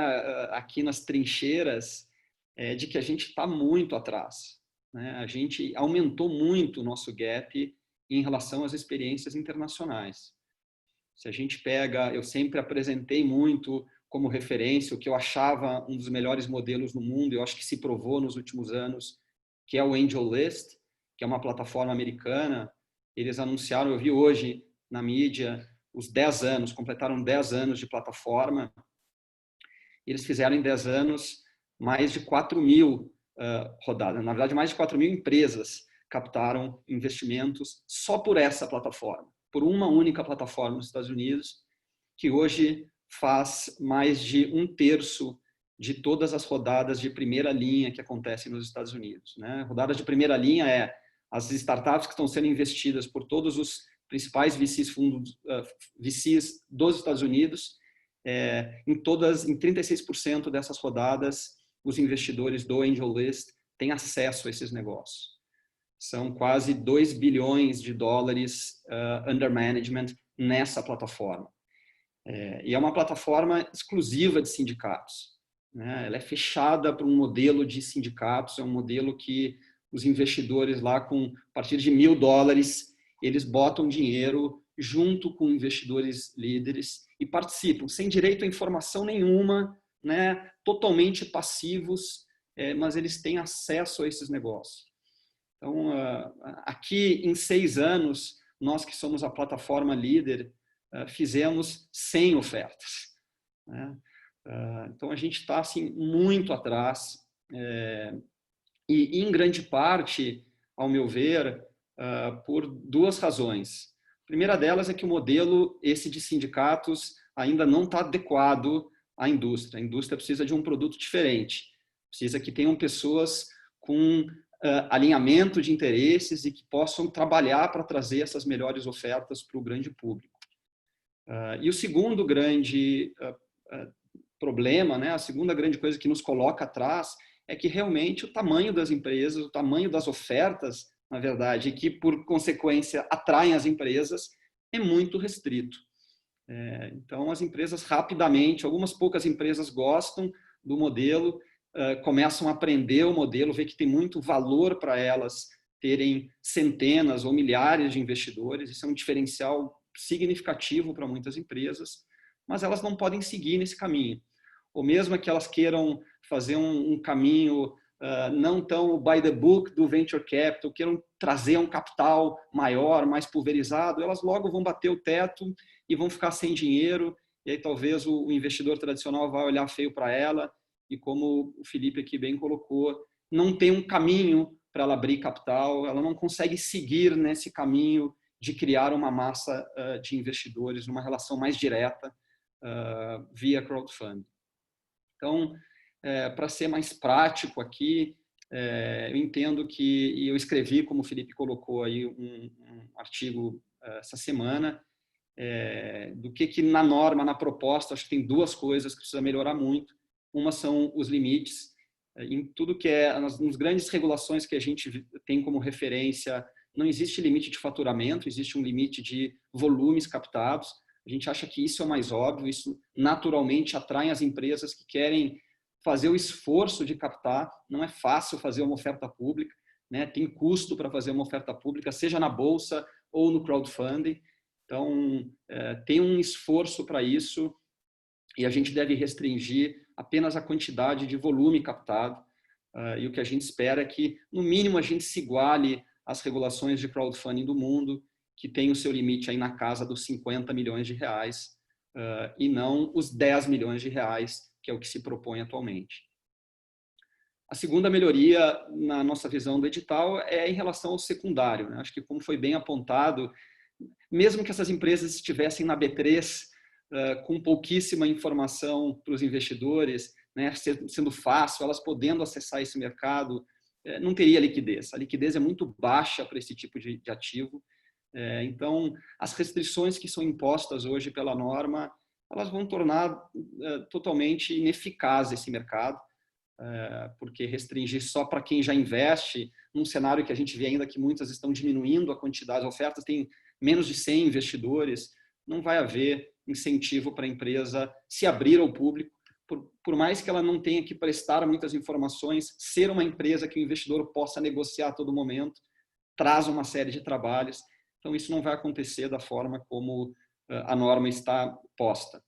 aqui nas trincheiras, é de que a gente está muito atrás, né? A gente aumentou muito o nosso gap em relação às experiências internacionais. Se a gente pega, eu sempre apresentei muito como referência o que eu achava um dos melhores modelos no mundo, eu acho que se provou nos últimos anos, que é o AngelList, que é uma plataforma americana. Eles anunciaram, eu vi hoje na mídia, os 10 anos, completaram 10 anos de plataforma. Eles fizeram em 10 anos mais de 4.000 rodadas. Na verdade, mais de 4.000 empresas captaram investimentos só por essa plataforma, por uma única plataforma nos Estados Unidos, que hoje faz mais de 1/3 de todas as rodadas de primeira linha que acontecem nos Estados Unidos, né? Rodadas de primeira linha é as startups que estão sendo investidas por todos os principais VCs dos Estados Unidos. Em 36% dessas rodadas, os investidores do Angel List têm acesso a esses negócios. São quase 2 bilhões de dólares under management nessa plataforma. E é uma plataforma exclusiva de sindicatos, né? Ela é fechada para um modelo de sindicatos, é um modelo que os investidores lá, a partir de $1.000, eles botam dinheiro junto com investidores líderes e participam, sem direito a informação nenhuma, né? Totalmente passivos, mas eles têm acesso a esses negócios. Então, aqui em 6 anos, nós que somos a plataforma líder, fizemos 100 ofertas, né? Então, a gente está assim, muito atrás, e em grande parte, ao meu ver, por 2 razões. A primeira delas é que o modelo esse de sindicatos ainda não está adequado à indústria. A indústria precisa de um produto diferente, precisa que tenham pessoas com alinhamento de interesses e que possam trabalhar para trazer essas melhores ofertas para o grande público. E o segundo grande problema, né, a segunda grande coisa que nos coloca atrás, é que realmente o tamanho das empresas, o tamanho das ofertas, na verdade, que por consequência atraem as empresas, é muito restrito. Então, as empresas rapidamente, algumas poucas empresas gostam do modelo, começam a aprender o modelo, vê que tem muito valor para elas terem centenas ou milhares de investidores. Isso é um diferencial significativo para muitas empresas, mas elas não podem seguir nesse caminho. Ou mesmo que elas queiram fazer um caminho não tão by the book do venture capital, queiram trazer um capital maior, mais pulverizado, elas logo vão bater o teto e vão ficar sem dinheiro, e aí talvez o investidor tradicional vai olhar feio para ela, e como o Felipe aqui bem colocou, não tem um caminho para ela abrir capital, ela não consegue seguir nesse caminho de criar uma massa de investidores, numa relação mais direta via crowdfunding. Então, para ser mais prático aqui, eu entendo que, e eu escrevi, como o Felipe colocou aí, um artigo essa semana, do que na norma, na proposta, acho que tem 2 coisas que precisa melhorar muito. Uma são os limites, em tudo que nas grandes regulações que a gente tem como referência, não existe limite de faturamento, existe um limite de volumes captados. A gente acha que isso é o mais óbvio, isso naturalmente atrai as empresas que querem fazer o esforço de captar. Não é fácil fazer uma oferta pública, né? Tem custo para fazer uma oferta pública, seja na bolsa ou no crowdfunding. Então, tem um esforço para isso e a gente deve restringir apenas a quantidade de volume captado. E o que a gente espera é que, no mínimo, a gente se iguale às regulações de crowdfunding do mundo, que tem o seu limite aí na casa dos 50 milhões de reais, e não os 10 milhões de reais, que é o que se propõe atualmente. A segunda melhoria, na nossa visão do edital, é em relação ao secundário, né? Acho que, como foi bem apontado, mesmo que essas empresas estivessem na B3, com pouquíssima informação para os investidores, né, sendo fácil, elas podendo acessar esse mercado, não teria liquidez. A liquidez é muito baixa para esse tipo de ativo. Então, as restrições que são impostas hoje pela norma, elas vão tornar totalmente ineficaz esse mercado, porque restringir só para quem já investe, num cenário que a gente vê ainda que muitas estão diminuindo a quantidade de ofertas, tem menos de 100 investidores, não vai haver incentivo para a empresa se abrir ao público, por mais que ela não tenha que prestar muitas informações, ser uma empresa que o investidor possa negociar a todo momento, traz uma série de trabalhos. Então, isso não vai acontecer da forma como a norma está posta.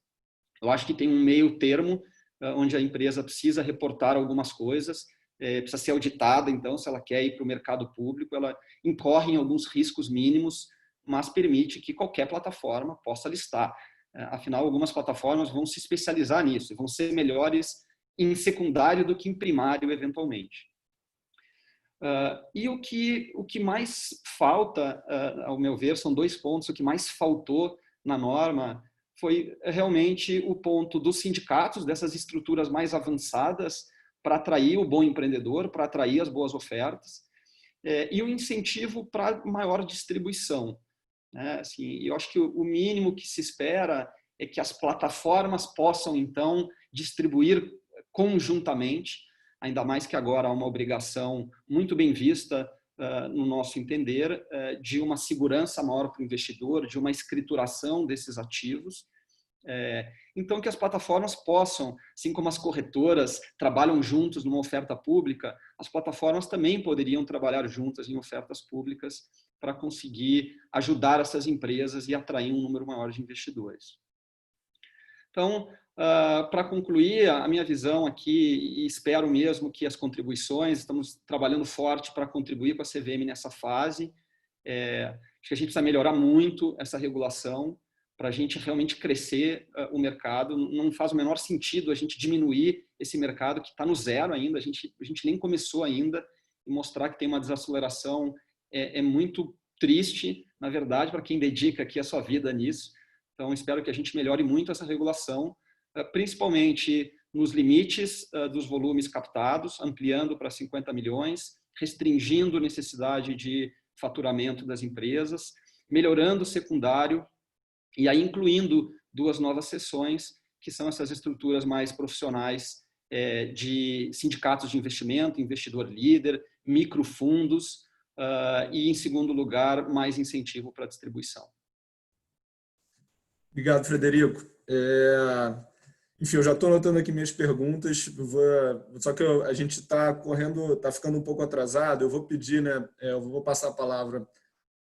Eu acho que tem um meio termo, onde a empresa precisa reportar algumas coisas, precisa ser auditada, então, se ela quer ir para o mercado público, ela incorre em alguns riscos mínimos, mas permite que qualquer plataforma possa listar. Afinal, algumas plataformas vão se especializar nisso, vão ser melhores em secundário do que em primário, eventualmente. E o que mais falta, ao meu ver, são 2 pontos. O que mais faltou na norma foi realmente o ponto dos sindicatos, dessas estruturas mais avançadas, para atrair o bom empreendedor, para atrair as boas ofertas, e o incentivo para maior distribuição. Né? Assim, eu acho que o mínimo que se espera é que as plataformas possam, então, distribuir conjuntamente, ainda mais que agora há uma obrigação muito bem vista, no nosso entender, de uma segurança maior para o investidor, de uma escrituração desses ativos. Então, que as plataformas possam, assim como as corretoras trabalham juntos numa oferta pública, as plataformas também poderiam trabalhar juntas em ofertas públicas para conseguir ajudar essas empresas e atrair um número maior de investidores. Então, para concluir, a minha visão aqui, e espero mesmo que as contribuições, estamos trabalhando forte para contribuir com a CVM nessa fase. Acho que a gente precisa melhorar muito essa regulação para a gente realmente crescer o mercado. Não faz o menor sentido a gente diminuir esse mercado que está no zero ainda, a gente nem começou ainda, e mostrar que tem uma desaceleração é muito triste, na verdade, para quem dedica aqui a sua vida nisso. Então, espero que a gente melhore muito essa regulação, principalmente nos limites dos volumes captados, ampliando para 50 milhões, restringindo a necessidade de faturamento das empresas, melhorando o secundário, e aí incluindo 2 novas seções, que são essas estruturas mais profissionais de sindicatos de investimento, investidor líder, microfundos, e, em segundo lugar, mais incentivo para a distribuição. Obrigado, Frederico. Enfim, eu já estou anotando aqui minhas perguntas, só que a gente está ficando um pouco atrasado. Eu vou pedir, né? Eu vou passar a palavra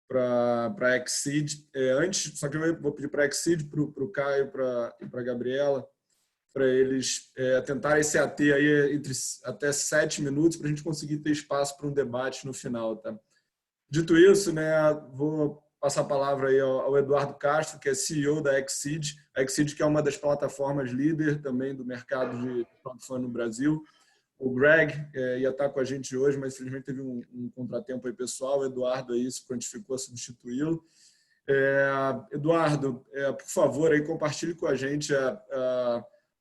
para a Exceed. Antes, só que eu vou pedir para a Exceed, para o Caio e para a Gabriela, para eles tentarem se ater aí entre até 7 minutos para a gente conseguir ter espaço para um debate no final. Tá? Dito isso, né, vou passar a palavra aí ao Eduardo Castro, que é CEO da Exceed. A Exceed, que é uma das plataformas líder também do mercado de crowdfunding no Brasil. O Greg ia estar com a gente hoje, mas infelizmente teve um contratempo aí pessoal. O Eduardo aí se prontificou a substituí-lo. Eduardo, por favor, aí compartilhe com a gente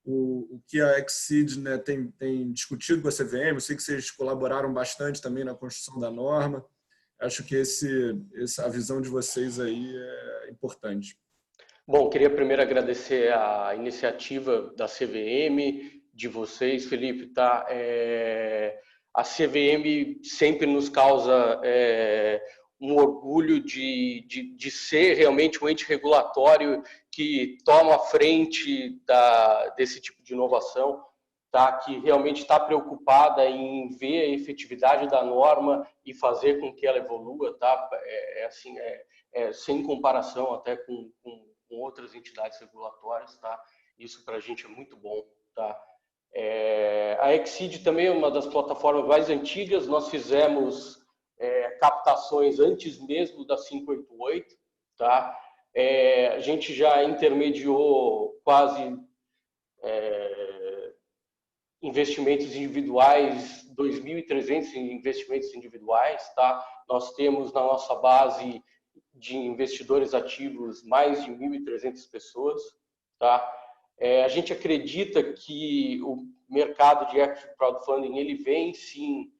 o que a Exceed, né, tem discutido com a CVM. Eu sei que vocês colaboraram bastante também na construção da norma. Acho que a visão de vocês aí é importante. Bom, queria primeiro agradecer a iniciativa da CVM, de vocês, Felipe, tá? A CVM sempre nos causa um orgulho de ser realmente um ente regulatório que toma a frente desse tipo de inovação, tá? Que realmente está preocupada em ver a efetividade da norma e fazer com que ela evolua, tá? Sem comparação até com outras entidades regulatórias, tá? Isso para a gente é muito bom, tá? A Exceed também é uma das plataformas mais antigas. Nós fizemos captações antes mesmo da 588, tá? A gente já intermediou quase investimentos individuais, 2.300 investimentos individuais, tá? Nós temos na nossa base de investidores ativos mais de 1.300 pessoas, tá? A gente acredita que o mercado de equity crowdfunding ele vem sim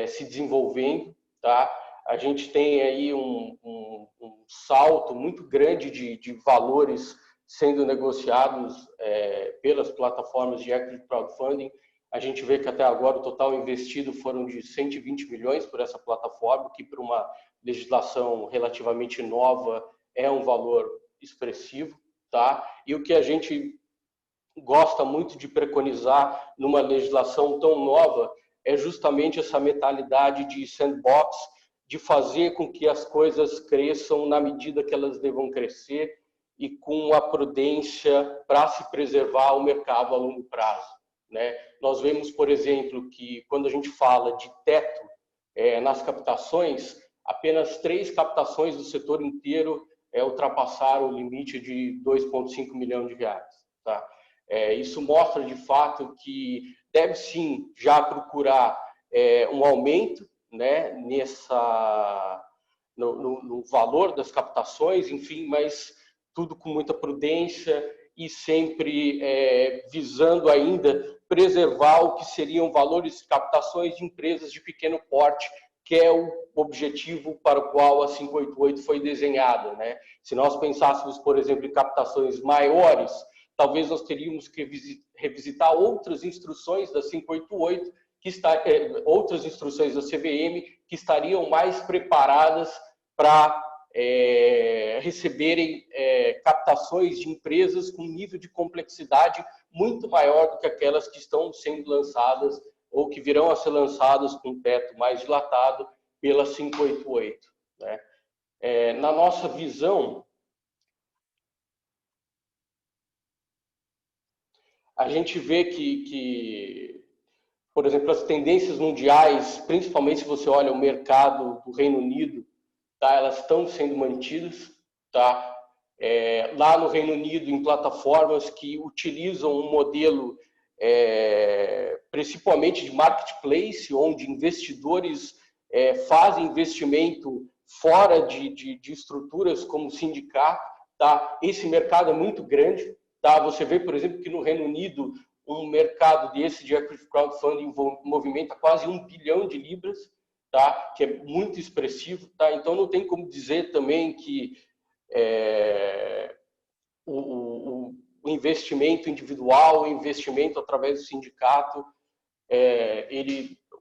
se desenvolvendo, tá? A gente tem aí um salto muito grande de valores sendo negociados pelas plataformas de equity crowdfunding. A gente vê que até agora o total investido foram de 120 milhões por essa plataforma, que para uma legislação relativamente nova é um valor expressivo, tá? E o que a gente gosta muito de preconizar numa legislação tão nova é justamente essa mentalidade de sandbox, de fazer com que as coisas cresçam na medida que elas devam crescer e com a prudência para se preservar o mercado a longo prazo, né? Nós vemos, por exemplo, que quando a gente fala de teto nas captações, apenas 3 captações do setor inteiro ultrapassaram o limite de 2,5 milhões de reais, tá? Isso mostra, de fato, que deve sim já procurar um aumento, né, no valor das captações, enfim, mas tudo com muita prudência e sempre visando ainda preservar o que seriam valores de captações de empresas de pequeno porte, que é o objetivo para o qual a 588 foi desenhada, né? Se nós pensássemos, por exemplo, em captações maiores, talvez nós teríamos que revisitar outras instruções da 588, outras instruções da CVM, que estariam mais preparadas para receberem captações de empresas com nível de complexidade muito maior do que aquelas que estão sendo lançadas ou que virão a ser lançadas com um teto mais dilatado pela 588. Né? Na nossa visão, a gente vê que, por exemplo, as tendências mundiais, principalmente se você olha o mercado do Reino Unido, tá, elas estão sendo mantidas, tá? Lá no Reino Unido, em plataformas que utilizam um modelo principalmente de marketplace, onde investidores fazem investimento fora de estruturas como sindicato, tá? Esse mercado é muito grande, tá? Você vê, por exemplo, que no Reino Unido um mercado desse de equity crowdfunding movimenta quase 1 bilhão de libras, tá? Que é muito expressivo, tá? Então não tem como dizer também que o investimento individual, o investimento através do sindicato,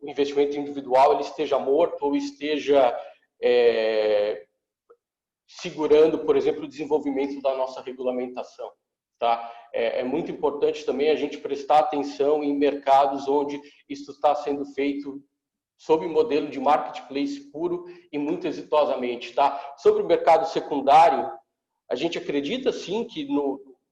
o investimento individual ele esteja morto ou esteja segurando, por exemplo, o desenvolvimento da nossa regulamentação. Tá? É muito importante também a gente prestar atenção em mercados onde isso está sendo feito sob modelo de marketplace puro e muito exitosamente. Tá? Sobre o mercado secundário, a gente acredita sim que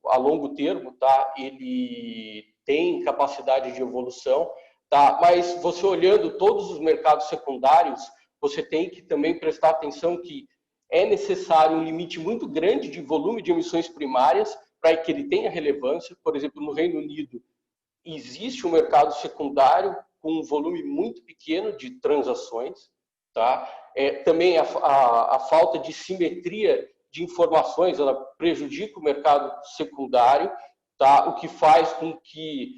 a longo termo, tá, ele tem capacidade de evolução, tá? Mas você olhando todos os mercados secundários, você tem que também prestar atenção que é necessário um limite muito grande de volume de emissões primárias para que ele tenha relevância. Por exemplo, no Reino Unido, existe um mercado secundário com um volume muito pequeno de transações, tá? Também a falta de simetria de informações, ela prejudica o mercado secundário, tá? O que faz com que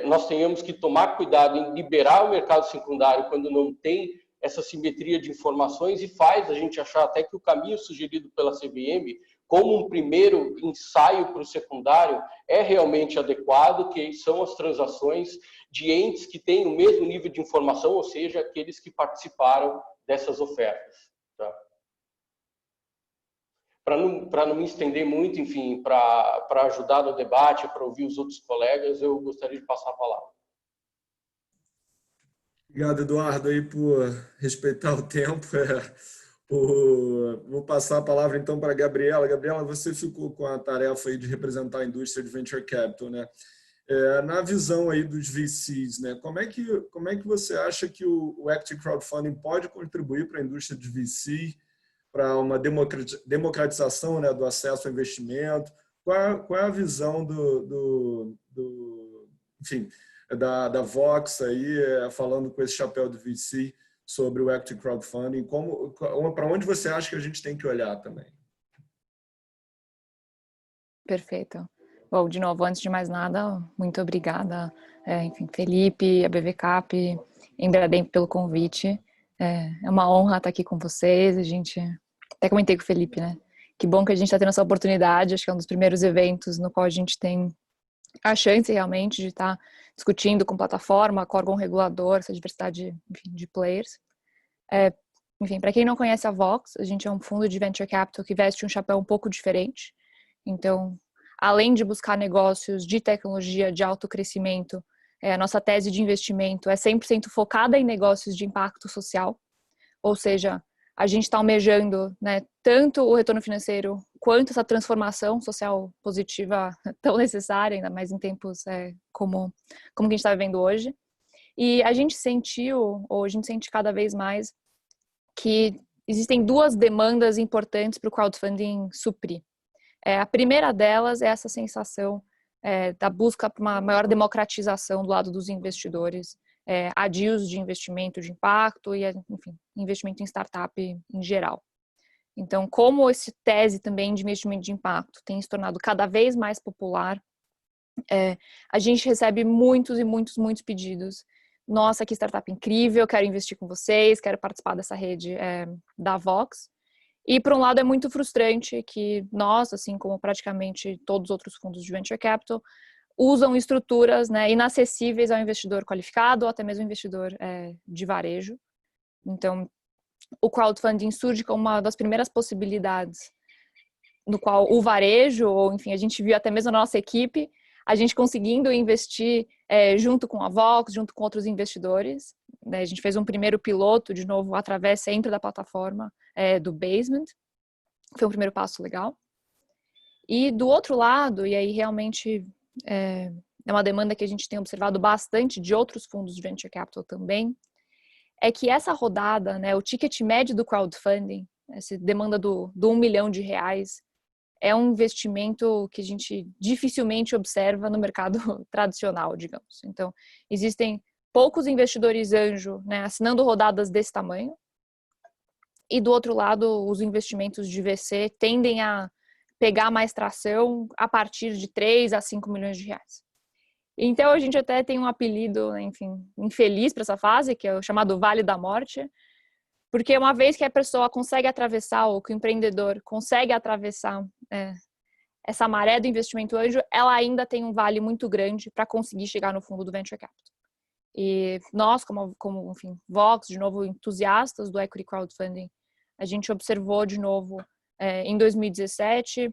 nós tenhamos que tomar cuidado em liberar o mercado secundário quando não tem essa simetria de informações e faz a gente achar até que o caminho sugerido pela CVM, como um primeiro ensaio para o secundário, é realmente adequado, que são as transações de entes que têm o mesmo nível de informação, ou seja, aqueles que participaram dessas ofertas. Tá? Para não me estender muito, enfim, para ajudar no debate, para ouvir os outros colegas, eu gostaria de passar a palavra. Obrigado, Eduardo, aí por respeitar o tempo. Vou passar a palavra então para a Gabriela. Gabriela, você ficou com a tarefa aí de representar a indústria de Venture Capital, né? Na visão aí dos VCs, né? Como é que você acha que o Equity Crowdfunding pode contribuir para a indústria de VC, para uma democratização, né, do acesso ao investimento? Qual é a visão enfim, da Vox aí, falando com esse chapéu do VC sobre o Equity Crowdfunding? Para onde você acha que a gente tem que olhar também? Perfeito. Bom, de novo, antes de mais nada, muito obrigada, enfim, Felipe, a BVCap, Embraer pelo convite. É uma honra estar aqui com vocês. A gente até comentei com o Felipe, né? Que bom que a gente está tendo essa oportunidade. Acho que é um dos primeiros eventos no qual a gente tem a chance realmente de estar discutindo com plataforma, com órgão regulador, essa diversidade, enfim, de players. Enfim, para quem não conhece a Vox, a gente é um fundo de venture capital que veste um chapéu um pouco diferente. Então, além de buscar negócios de tecnologia de alto crescimento, a nossa tese de investimento é 100% focada em negócios de impacto social, ou seja, a gente está almejando, né, tanto o retorno financeiro quanto essa transformação social positiva tão necessária, ainda mais em tempos como que a gente está vivendo hoje. E a gente sentiu, ou a gente sente cada vez mais, que existem duas demandas importantes para o crowdfunding suprir. A primeira delas é essa sensação da busca por uma maior democratização do lado dos investidores. a deals de investimento de impacto e, enfim, investimento em startup em geral. Então, como esse tese também de investimento de impacto tem se tornado cada vez mais popular, a gente recebe muitos e muitos pedidos. Nossa, que startup incrível, quero investir com vocês, quero participar dessa rede da Vox. E, por um lado, é muito frustrante que nós, assim como praticamente todos os outros fundos de venture capital, usam estruturas, né, inacessíveis ao investidor qualificado ou até mesmo investidor de varejo. Então, o crowdfunding surge como uma das primeiras possibilidades no qual o varejo, ou enfim, a gente viu até mesmo na nossa equipe, a gente conseguindo investir junto com a Vox, junto com outros investidores. Né? A gente fez um primeiro piloto, de novo, através sempre da plataforma do Basement. Foi um primeiro passo legal. E do outro lado, e aí realmente é uma demanda que a gente tem observado bastante de outros fundos de venture capital também, é que essa rodada, né, o ticket médio do crowdfunding, essa demanda do R$1 milhão, é um investimento que a gente dificilmente observa no mercado tradicional, digamos. Então, existem poucos investidores anjo, né, assinando rodadas desse tamanho, e do outro lado, os investimentos de VC tendem a pegar mais tração a partir de 3 a 5 milhões de reais. Então, a gente até tem um apelido, enfim, infeliz para essa fase, que é o chamado Vale da Morte, porque uma vez que a pessoa consegue atravessar, ou que o empreendedor consegue atravessar essa maré do investimento anjo, ela ainda tem um vale muito grande para conseguir chegar no fundo do Venture Capital. E nós, como enfim, Vox, de novo, entusiastas do Equity Crowdfunding, a gente observou de novo em 2017,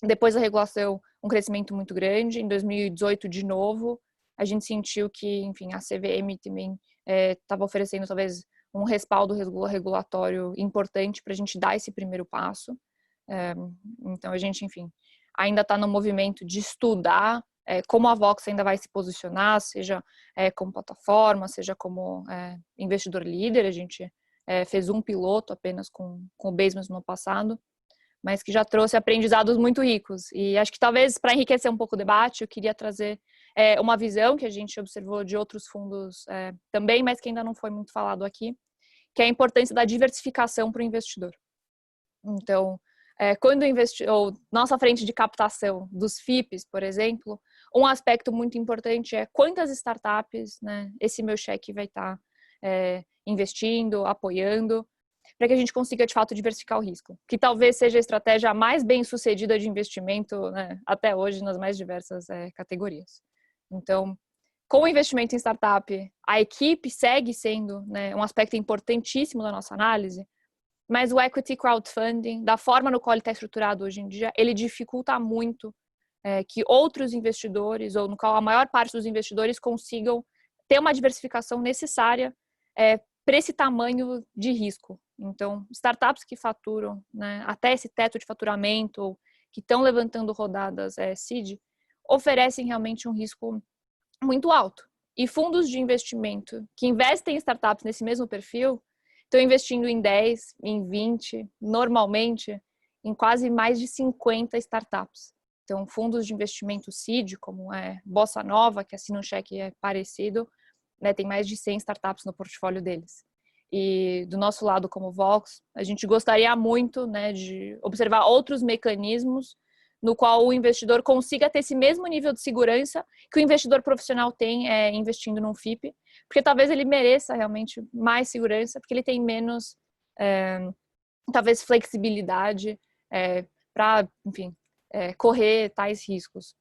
depois da regulação, um crescimento muito grande. Em 2018, de novo, a gente sentiu que, enfim, a CVM também estava oferecendo talvez um respaldo regulatório importante para a gente dar esse primeiro passo. Então, a gente, enfim, ainda está no movimento de estudar como a Vox ainda vai se posicionar, seja como plataforma, seja como investidor líder. A gente fez um piloto apenas com o Basement no passado, mas que já trouxe aprendizados muito ricos. E acho que talvez para enriquecer um pouco o debate, eu queria trazer uma visão que a gente observou de outros fundos também, mas que ainda não foi muito falado aqui, que é a importância da diversificação para o investidor. Então, quando nossa frente de captação dos FIPs, por exemplo, um aspecto muito importante é quantas startups, né, esse meu cheque vai estar investindo, apoiando, para que a gente consiga, de fato, diversificar o risco, que talvez seja a estratégia mais bem sucedida de investimento, né, até hoje nas mais diversas categorias. Então, com o investimento em startup, a equipe segue sendo, né, um aspecto importantíssimo da nossa análise, mas o equity crowdfunding, da forma no qual ele está estruturado hoje em dia, ele dificulta muito que outros investidores, ou no qual a maior parte dos investidores consigam ter uma diversificação necessária para esse tamanho de risco. Então, startups que faturam, né, até esse teto de faturamento, ou que estão levantando rodadas seed, oferecem realmente um risco muito alto. E fundos de investimento que investem em startups nesse mesmo perfil estão investindo em 10, em 20, normalmente em quase mais de 50 startups. Então, fundos de investimento seed, como Bossa Nova, que assina um cheque parecido, né, tem mais de 100 startups no portfólio deles. E do nosso lado, como Vox, a gente gostaria muito, né, de observar outros mecanismos no qual o investidor consiga ter esse mesmo nível de segurança que o investidor profissional tem investindo num FIP, porque talvez ele mereça realmente mais segurança, porque ele tem menos, talvez, flexibilidade para, enfim, correr tais riscos.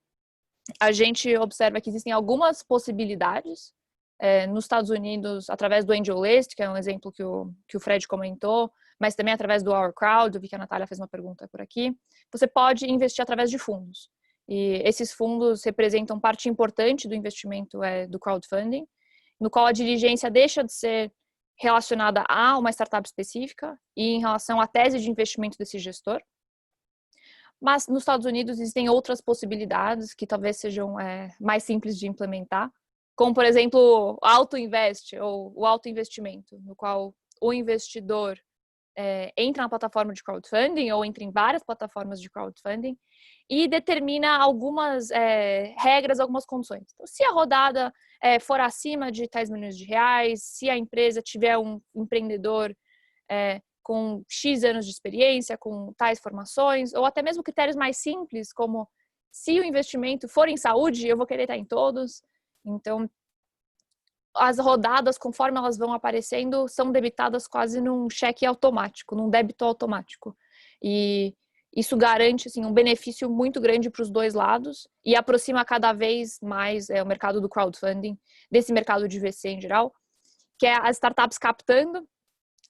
A gente observa que existem algumas possibilidades nos Estados Unidos, através do AngelList, que é um exemplo que o Fred comentou, mas também através do Our Crowd. Eu vi que a Natália fez uma pergunta por aqui. Você pode investir através de fundos. E esses fundos representam parte importante do investimento do crowdfunding, no qual a diligência deixa de ser relacionada a uma startup específica e em relação à tese de investimento desse gestor. Mas nos Estados Unidos existem outras possibilidades que talvez sejam mais simples de implementar, como, por exemplo, o auto-invest ou o auto-investimento, no qual o investidor entra na plataforma de crowdfunding ou entra em várias plataformas de crowdfunding e determina algumas regras, algumas condições. Então, se a rodada for acima de tais milhões de reais, se a empresa tiver um empreendedor com X anos de experiência, com tais formações, ou até mesmo critérios mais simples, como se o investimento for em saúde, eu vou querer estar em todos. Então, as rodadas, conforme elas vão aparecendo, são debitadas quase num cheque automático, num débito automático. E isso garante assim, um benefício muito grande para os dois lados e aproxima cada vez mais o mercado do crowdfunding, desse mercado de VC em geral, que é as startups captando.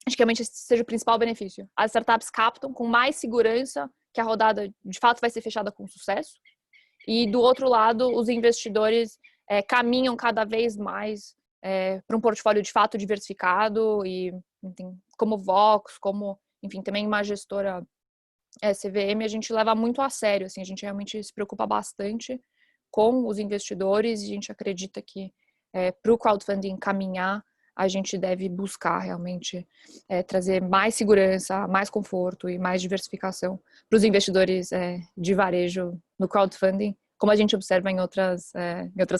Acho que realmente esse seja o principal benefício. As startups captam com mais segurança que a rodada de fato vai ser fechada com sucesso. E do outro lado, os investidores caminham cada vez mais para um portfólio de fato diversificado e, enfim, como Vox, como, enfim, também uma gestora CVM, a gente leva muito a sério, assim, a gente realmente se preocupa bastante com os investidores e a gente acredita que para o crowdfunding caminhar, a gente deve buscar realmente trazer mais segurança, mais conforto e mais diversificação para os investidores de varejo no crowdfunding, como a gente observa em outras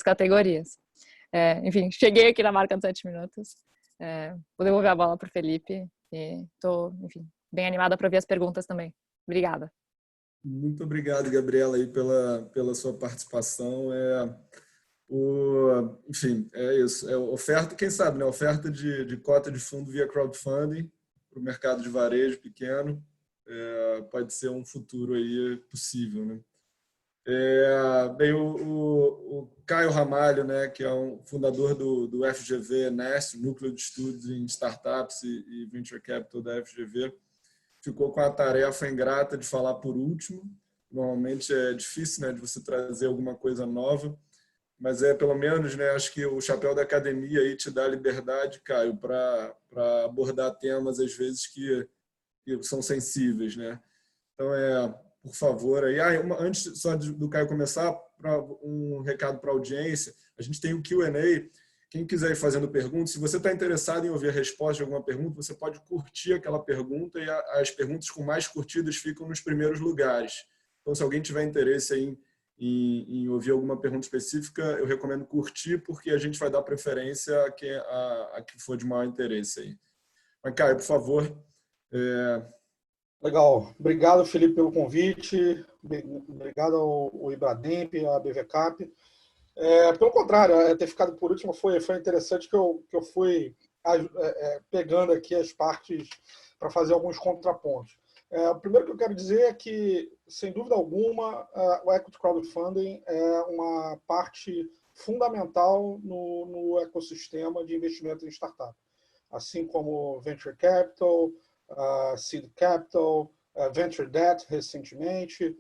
categorias. Enfim, cheguei aqui na marca dos 7 minutos. Vou devolver a bola para o Felipe e estou, enfim, bem animada para ver as perguntas também. Obrigada. Muito obrigado, Gabriela, aí pela sua participação. Enfim, é isso. Oferta, quem sabe, né? Oferta de cota de fundo via crowdfunding para o mercado de varejo pequeno pode ser um futuro aí possível, né? Bem, o Caio Ramalho, né, que é um fundador do FGV Nest, Núcleo de Estudos em Startups e Venture Capital da FGV, ficou com a tarefa ingrata de falar por último. Normalmente é difícil, né, de você trazer alguma coisa nova, mas pelo menos, né, acho que o chapéu da academia aí te dá liberdade, Caio, para abordar temas às vezes que são sensíveis, né? Então por favor, aí antes só do Caio começar, um recado para a audiência, a gente tem o Q&A. Quem quiser ir fazendo perguntas, se você está interessado em ouvir a resposta de alguma pergunta, você pode curtir aquela pergunta e as perguntas com mais curtidas ficam nos primeiros lugares. Então, se alguém tiver interesse em ouvir alguma pergunta específica, eu recomendo curtir, porque a gente vai dar preferência a que for de maior interesse aí. Mas, Caio, por favor. Legal. Obrigado, Felipe, pelo convite. Obrigado ao Ibrademp, à BVCap. Pelo contrário, ter ficado por último foi interessante que eu fui pegando aqui as partes para fazer alguns contrapontos. O primeiro que eu quero dizer é que, sem dúvida alguma, o equity crowdfunding é uma parte fundamental no ecossistema de investimento em startup. Assim como venture capital, seed capital, venture debt recentemente,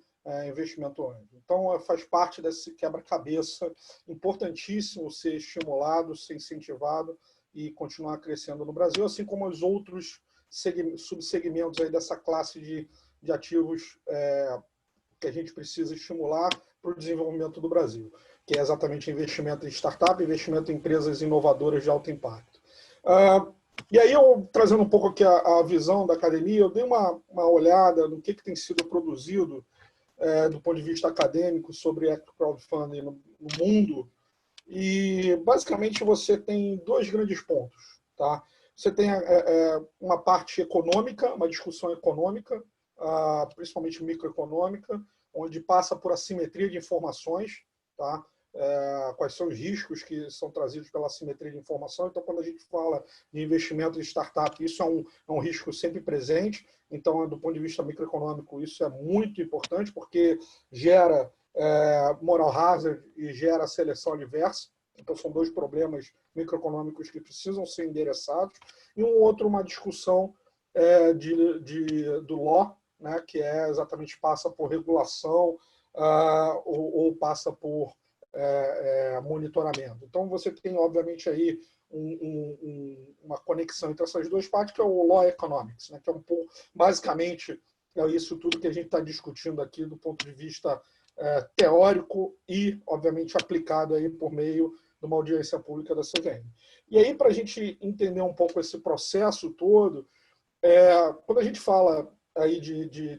investimento anjo. Então, faz parte desse quebra-cabeça importantíssimo ser estimulado, ser incentivado e continuar crescendo no Brasil, assim como os outros subsegmentos aí dessa classe de ativos que a gente precisa estimular para o desenvolvimento do Brasil, que é exatamente investimento em startup, investimento em empresas inovadoras de alto impacto. E aí, eu trazendo um pouco aqui a visão da academia, eu dei uma olhada no que tem sido produzido do ponto de vista acadêmico sobre crowdfunding no mundo, e basicamente você tem dois grandes pontos. Tá? Você tem uma parte econômica, uma discussão econômica, principalmente microeconômica, onde passa por assimetria de informações, tá? Quais são os riscos que são trazidos pela assimetria de informação. Então, quando a gente fala de investimento em startup, isso é um risco sempre presente. Então, do ponto de vista microeconômico, isso é muito importante, porque gera moral hazard e gera seleção adversa. Então, são dois problemas microeconômicos que precisam ser endereçados. E uma discussão do law, né, que exatamente passa por regulação ou passa por monitoramento. Então, você tem, obviamente, aí uma conexão entre essas duas partes, que é o Law Economics, né, que é um pouco, basicamente, isso tudo que a gente está discutindo aqui do ponto de vista teórico e, obviamente, aplicado aí por meio de uma audiência pública da CVM. E aí, para a gente entender um pouco esse processo todo, quando a gente fala aí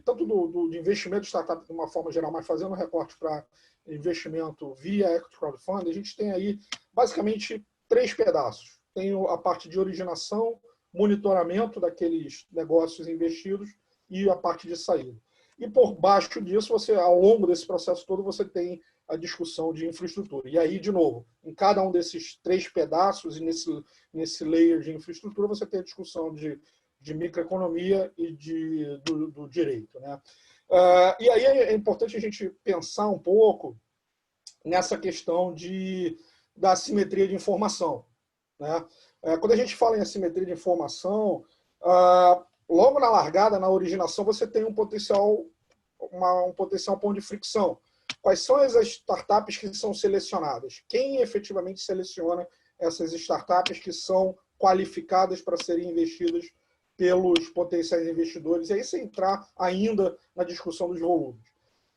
tanto de investimento de startup de uma forma geral, mas fazendo um recorte para investimento via equity crowdfunding, a gente tem aí basicamente 3 pedaços. Tem a parte de originação, monitoramento daqueles negócios investidos e a parte de saída. E por baixo disso, ao longo desse processo todo, você tem a discussão de infraestrutura. E aí, de novo, em cada um desses 3 pedaços e nesse layer de infraestrutura, você tem a discussão de microeconomia e do direito, né? E aí é importante a gente pensar um pouco nessa questão da assimetria de informação, né? Quando a gente fala em assimetria de informação, logo na largada, na originação, você tem um potencial ponto de fricção. Quais são as startups que são selecionadas? Quem efetivamente seleciona essas startups que são qualificadas para serem investidas pelos potenciais investidores? E aí você entrar ainda na discussão dos volumes.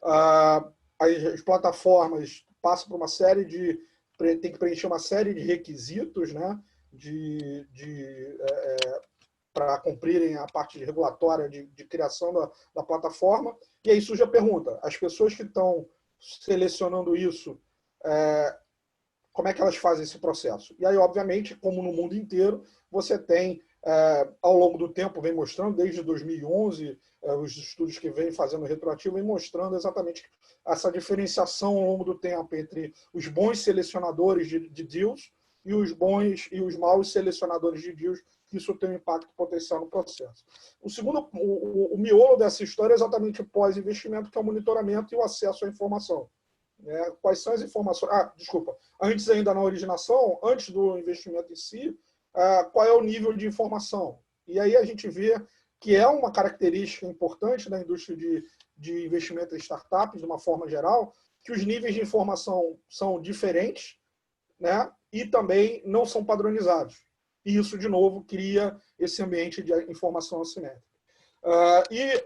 As plataformas passam por uma série tem que preencher uma série de requisitos, né, para cumprirem a parte regulatória de criação da plataforma. E aí surge a pergunta: as pessoas que estão selecionando isso, como é que elas fazem esse processo? E aí, obviamente, como no mundo inteiro, você tem, ao longo do tempo, vem mostrando, desde 2011, os estudos que vêm fazendo retroativo, vem mostrando exatamente essa diferenciação ao longo do tempo entre os bons selecionadores de deals e os bons e os maus selecionadores de deals, que isso tem um impacto potencial no processo. O miolo dessa história é exatamente o pós-investimento, que é o monitoramento e o acesso à informação. Quais são as informações? Desculpa. Antes ainda na originação, antes do investimento em si, qual é o nível de informação? E aí a gente vê que é uma característica importante da indústria de investimento em startups, de uma forma geral, que os níveis de informação são diferentes, né? E também não são padronizados. E isso, de novo, cria esse ambiente de informação assimétrica. E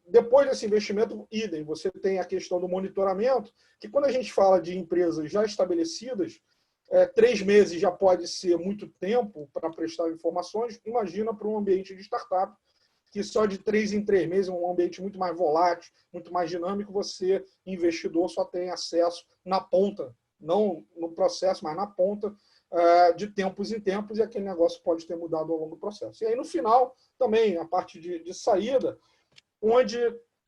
depois desse investimento, idem, você tem a questão do monitoramento, que quando a gente fala de empresas já estabelecidas, 3 meses já pode ser muito tempo para prestar informações. Imagina para um ambiente de startup, que só de 3 em 3 meses, um ambiente muito mais volátil, muito mais dinâmico, você, investidor, só tem acesso na ponta, não no processo, mas na ponta, de tempos em tempos, e aquele negócio pode ter mudado ao longo do processo. E aí, no final, também, a parte de saída, onde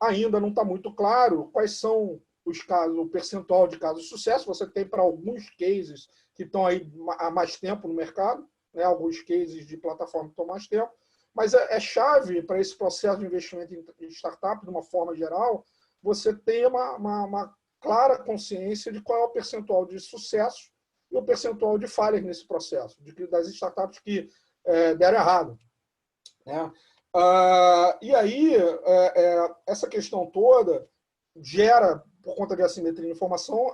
ainda não está muito claro quais são os casos, o percentual de casos de sucesso. Você tem para alguns cases que estão aí há mais tempo no mercado, né? Alguns cases de plataforma que estão mais tempo, mas é chave para esse processo de investimento em startup, de uma forma geral, você ter uma clara consciência de qual é o percentual de sucesso e o percentual de falhas nesse processo, das startups que deram errado, né? E aí, essa questão toda gera, por conta de assimetria de informação,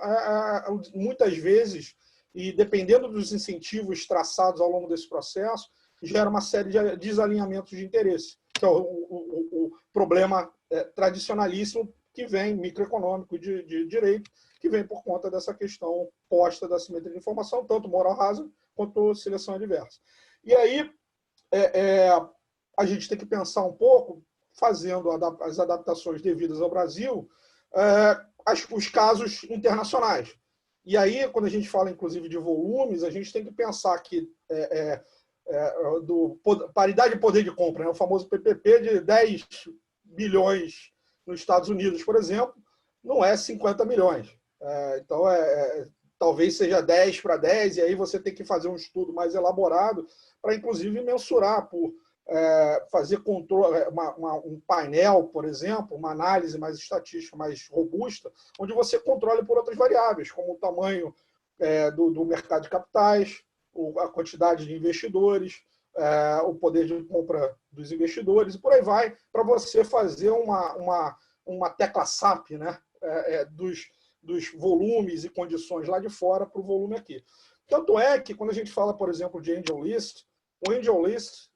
muitas vezes, e dependendo dos incentivos traçados ao longo desse processo, gera uma série de desalinhamentos de interesse, que é o problema tradicionalíssimo que vem, microeconômico de direito, que vem por conta dessa questão posta da assimetria de informação, tanto moral hazard quanto seleção adversa. E aí, a gente tem que pensar um pouco, fazendo as adaptações devidas ao Brasil, os casos internacionais. E aí, quando a gente fala, inclusive, de volumes, a gente tem que pensar que paridade de poder de compra, né, o famoso PPP de 10 bilhões nos Estados Unidos, por exemplo, não é 50 milhões. Então, talvez seja 10 para 10, e aí você tem que fazer um estudo mais elaborado para, inclusive, mensurar por fazer controle, um painel, por exemplo, uma análise mais estatística, mais robusta, onde você controle por outras variáveis, como o tamanho do mercado de capitais, a quantidade de investidores, o poder de compra dos investidores, e por aí vai, para você fazer uma tecla SAP, né, dos volumes e condições lá de fora para o volume aqui. Tanto é que, quando a gente fala, por exemplo, de Angel List, o Angel List,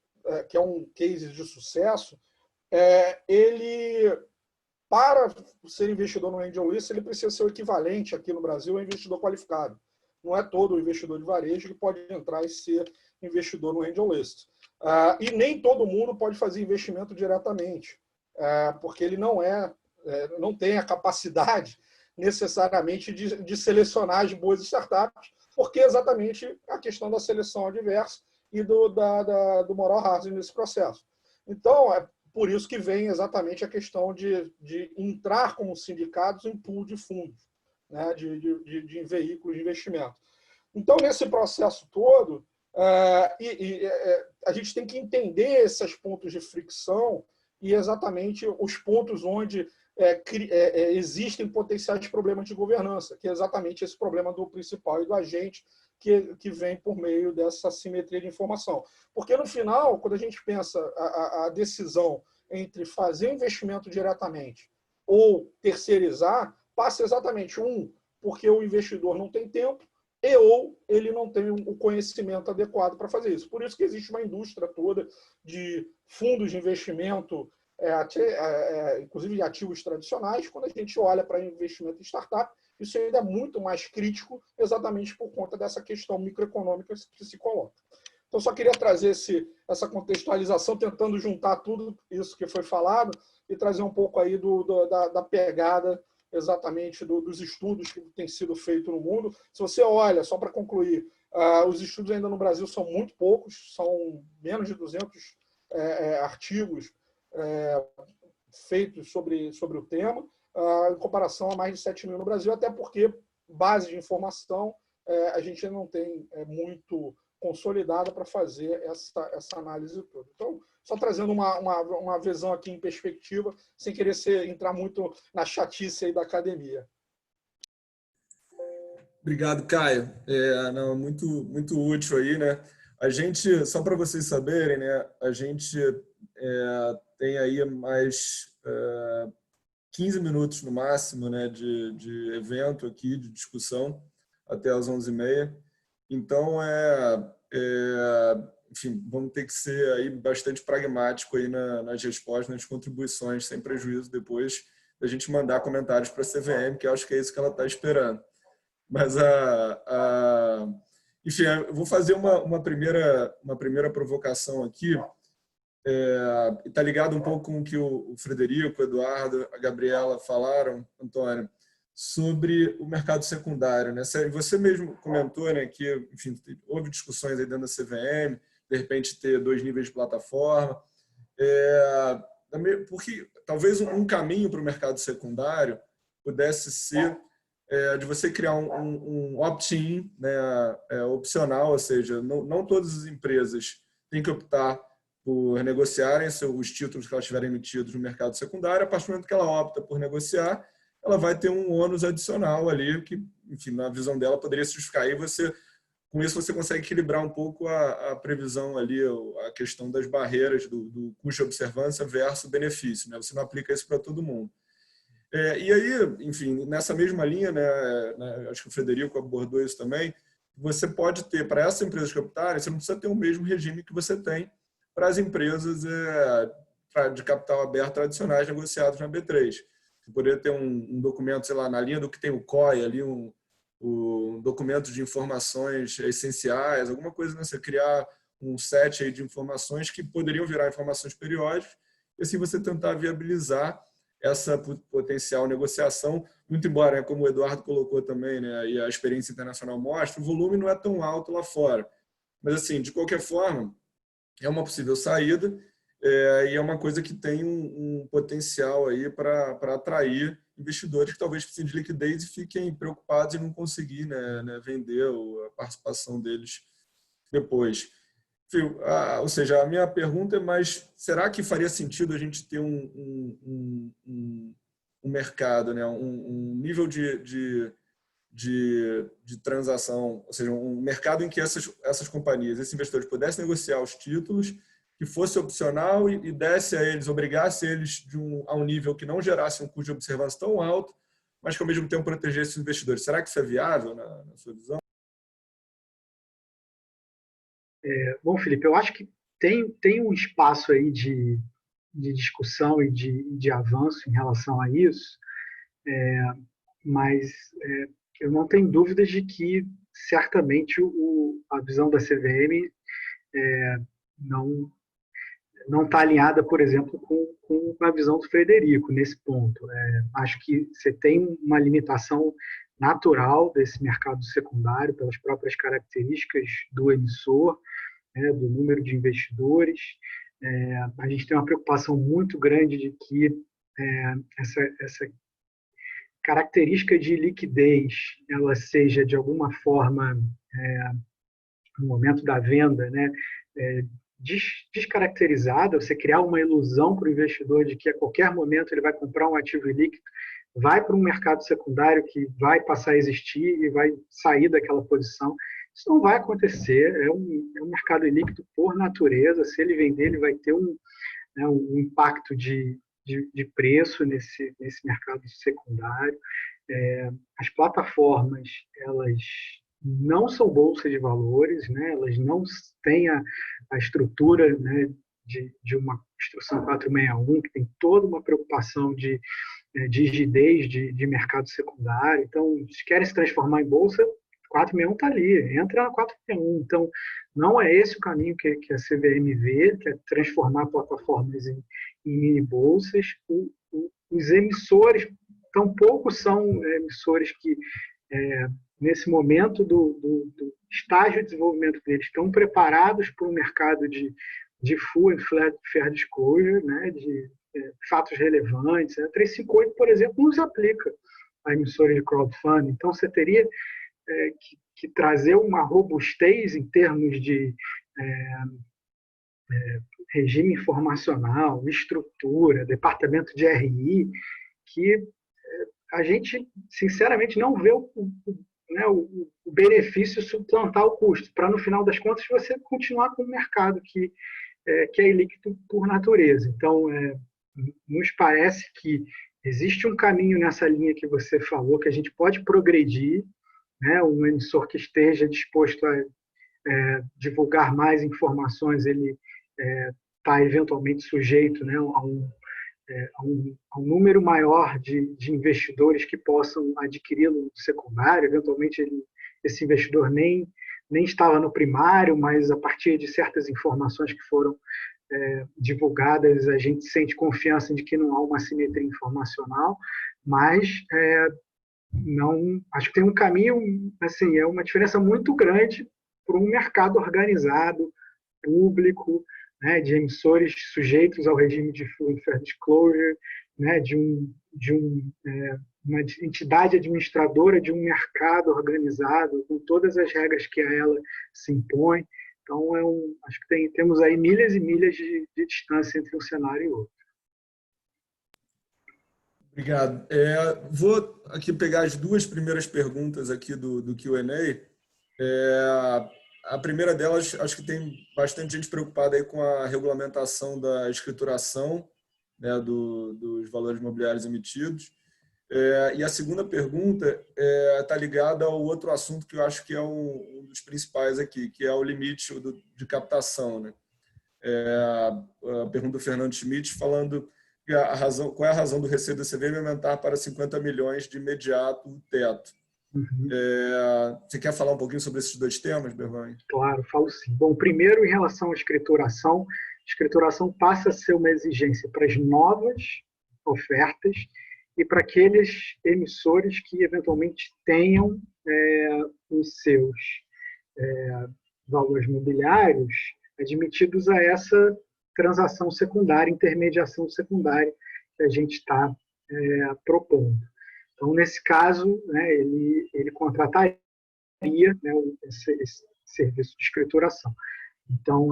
que é um case de sucesso, ele, para ser investidor no Angel List, ele precisa ser o equivalente aqui no Brasil ao investidor qualificado. Não é todo o investidor de varejo que pode entrar e ser investidor no angel list. E nem todo mundo pode fazer investimento diretamente, porque ele não tem a capacidade necessariamente de selecionar as boas startups, porque é exatamente a questão da seleção adversa e do moral hazard nesse processo. Então, é por isso que vem exatamente a questão de entrar como sindicatos em pool de fundos, né, de veículos de investimento. Então, nesse processo todo, a gente tem que entender esses pontos de fricção e exatamente os pontos onde existem potenciais problemas de governança, que é exatamente esse problema do principal e do agente que vem por meio dessa simetria de informação. Porque, no final, quando a gente pensa a decisão entre fazer investimento diretamente ou terceirizar, passa exatamente porque o investidor não tem tempo, ou ele não tem o conhecimento adequado para fazer isso. Por isso que existe uma indústria toda de fundos de investimento, inclusive de ativos tradicionais. Quando a gente olha para investimento em startup, isso ainda é muito mais crítico, exatamente por conta dessa questão microeconômica que se coloca. Então, só queria trazer essa contextualização, tentando juntar tudo isso que foi falado e trazer um pouco aí da pegada exatamente dos estudos que têm sido feitos no mundo. Se você olha, só para concluir, os estudos ainda no Brasil são muito poucos, são menos de 200 artigos feitos sobre o tema, em comparação a mais de 7 mil no Brasil, até porque base de informação a gente não tem muito consolidada para fazer essa análise toda. Então, só trazendo uma visão aqui em perspectiva, sem querer entrar muito na chatice aí da academia. Obrigado, Caio. Muito útil aí, né? A gente, só para vocês saberem, né? A gente tem aí mais 15 minutos no máximo, né? De evento aqui, de discussão, até às 11h30. Então, enfim, vamos ter que ser aí bastante pragmático aí nas respostas, nas contribuições, sem prejuízo depois da gente mandar comentários para a CVM, que eu acho que é isso que ela está esperando. Mas, enfim, eu vou fazer uma primeira provocação aqui, está ligado um pouco com o que o Frederico, o Eduardo, a Gabriela falaram, Antônio, sobre o mercado secundário, né? Você mesmo comentou, né, que, enfim, houve discussões aí dentro da CVM, de repente ter 2 níveis de plataforma, porque talvez um caminho para o mercado secundário pudesse ser de você criar um opt-in, né, opcional, ou seja, não todas as empresas têm que optar por negociarem os títulos que elas tiverem emitidos no mercado secundário. A partir do momento que ela opta por negociar, ela vai ter um ônus adicional ali, que, enfim, na visão dela, poderia se justificar. E com isso, você consegue equilibrar um pouco a previsão ali, a questão das barreiras do custo de observância versus benefício, né? Você não aplica isso para todo mundo. E aí, enfim, nessa mesma linha, né, acho que o Frederico abordou isso também, você pode ter, para essas empresas que optarem, você não precisa ter o mesmo regime que você tem para as empresas de capital aberto tradicionais negociadas na B3. Você poderia ter um documento, sei lá, na linha do que tem o COI, ali um documento de informações essenciais, alguma coisa, né? Você criar um set aí de informações que poderiam virar informações periódicas, e assim você tentar viabilizar essa potencial negociação, muito embora, né, como o Eduardo colocou também, né, e a experiência internacional mostra, o volume não é tão alto lá fora. Mas, assim, de qualquer forma, é uma possível saída e é uma coisa que tem um potencial aí para atrair investidores que talvez precisem de liquidez e fiquem preocupados em não conseguir, né, vender a participação deles depois. Ou seja, a minha pergunta é mais, será que faria sentido a gente ter um mercado, né, um nível de transação, ou seja, um mercado em que essas companhias, esses investidores pudessem negociar os títulos, que fosse opcional e desse a eles, obrigasse eles a um nível que não gerasse um custo de observância tão alto, mas que ao mesmo tempo protegesse os investidores. Será que isso é viável na sua visão? Bom, Felipe, eu acho que tem um espaço aí de discussão e de avanço em relação a isso, mas eu não tenho dúvidas de que certamente a visão da CVM não está alinhada, por exemplo, com a visão do Frederico nesse ponto. Acho que você tem uma limitação natural desse mercado secundário pelas próprias características do emissor, né, do número de investidores. A gente tem uma preocupação muito grande de que essa característica de liquidez ela seja, de alguma forma, no momento da venda, né, descaracterizada, você criar uma ilusão para o investidor de que a qualquer momento ele vai comprar um ativo ilíquido, vai para um mercado secundário que vai passar a existir e vai sair daquela posição. Isso não vai acontecer, é um mercado ilíquido por natureza, se ele vender, ele vai ter um impacto de preço nesse mercado secundário. As plataformas, elas não são bolsas de valores, né? Elas não têm a estrutura, né, de uma instrução 461, que tem toda uma preocupação de rigidez de mercado secundário. Então, se querem se transformar em bolsa, 461 está ali, entra na 461. Então, não é esse o caminho que a CVM vê, que é transformar plataformas em mini-bolsas. Os emissores, tampouco são emissores que, nesse momento do estágio de desenvolvimento deles, estão preparados para um mercado de full and fair disclosure, né, de fatos relevantes. A 358, por exemplo, não se aplica a emissores de crowdfunding. Então, você teria que trazer uma robustez em termos de regime informacional, estrutura, departamento de RI, que a gente, sinceramente, não vê o benefício suplantar o custo, para, no final das contas, você continuar com um mercado que é ilíquido por natureza. Então, nos parece que existe um caminho nessa linha que você falou, que a gente pode progredir, né? Um emissor que esteja disposto a divulgar mais informações, ele está eventualmente sujeito, né, a um número maior de investidores que possam adquiri-lo no secundário. Eventualmente, esse investidor nem estava no primário, mas a partir de certas informações que foram divulgadas, a gente sente confiança de que não há uma assimetria informacional, mas não, acho que tem um caminho, assim, é uma diferença muito grande para um mercado organizado, público, né, de emissores sujeitos ao regime de full and fair disclosure, né, uma entidade administradora de um mercado organizado, com todas as regras que a ela se impõe. Então, acho que temos aí milhas e milhas de distância entre um cenário e outro. Obrigado. Vou aqui pegar as duas primeiras perguntas aqui do Q&A. A primeira delas, acho que tem bastante gente preocupada aí com a regulamentação da escrituração, né, dos valores imobiliários emitidos. E a segunda pergunta está ligada ao outro assunto que eu acho que é um dos principais aqui, que é o limite de captação, né? A pergunta do Fernando Schmidt falando qual é a razão do receio da CVM aumentar para 50 milhões de imediato o teto. Uhum. Você quer falar um pouquinho sobre esses dois temas, Bervani? Claro, falo sim. Bom, primeiro, em relação à escrituração, a escrituração passa a ser uma exigência para as novas ofertas e para aqueles emissores que eventualmente tenham os seus valores mobiliários admitidos a essa transação secundária, intermediação secundária que a gente está propondo. Então, nesse caso, né, ele contrataria, né, esse serviço de escrituração. Então,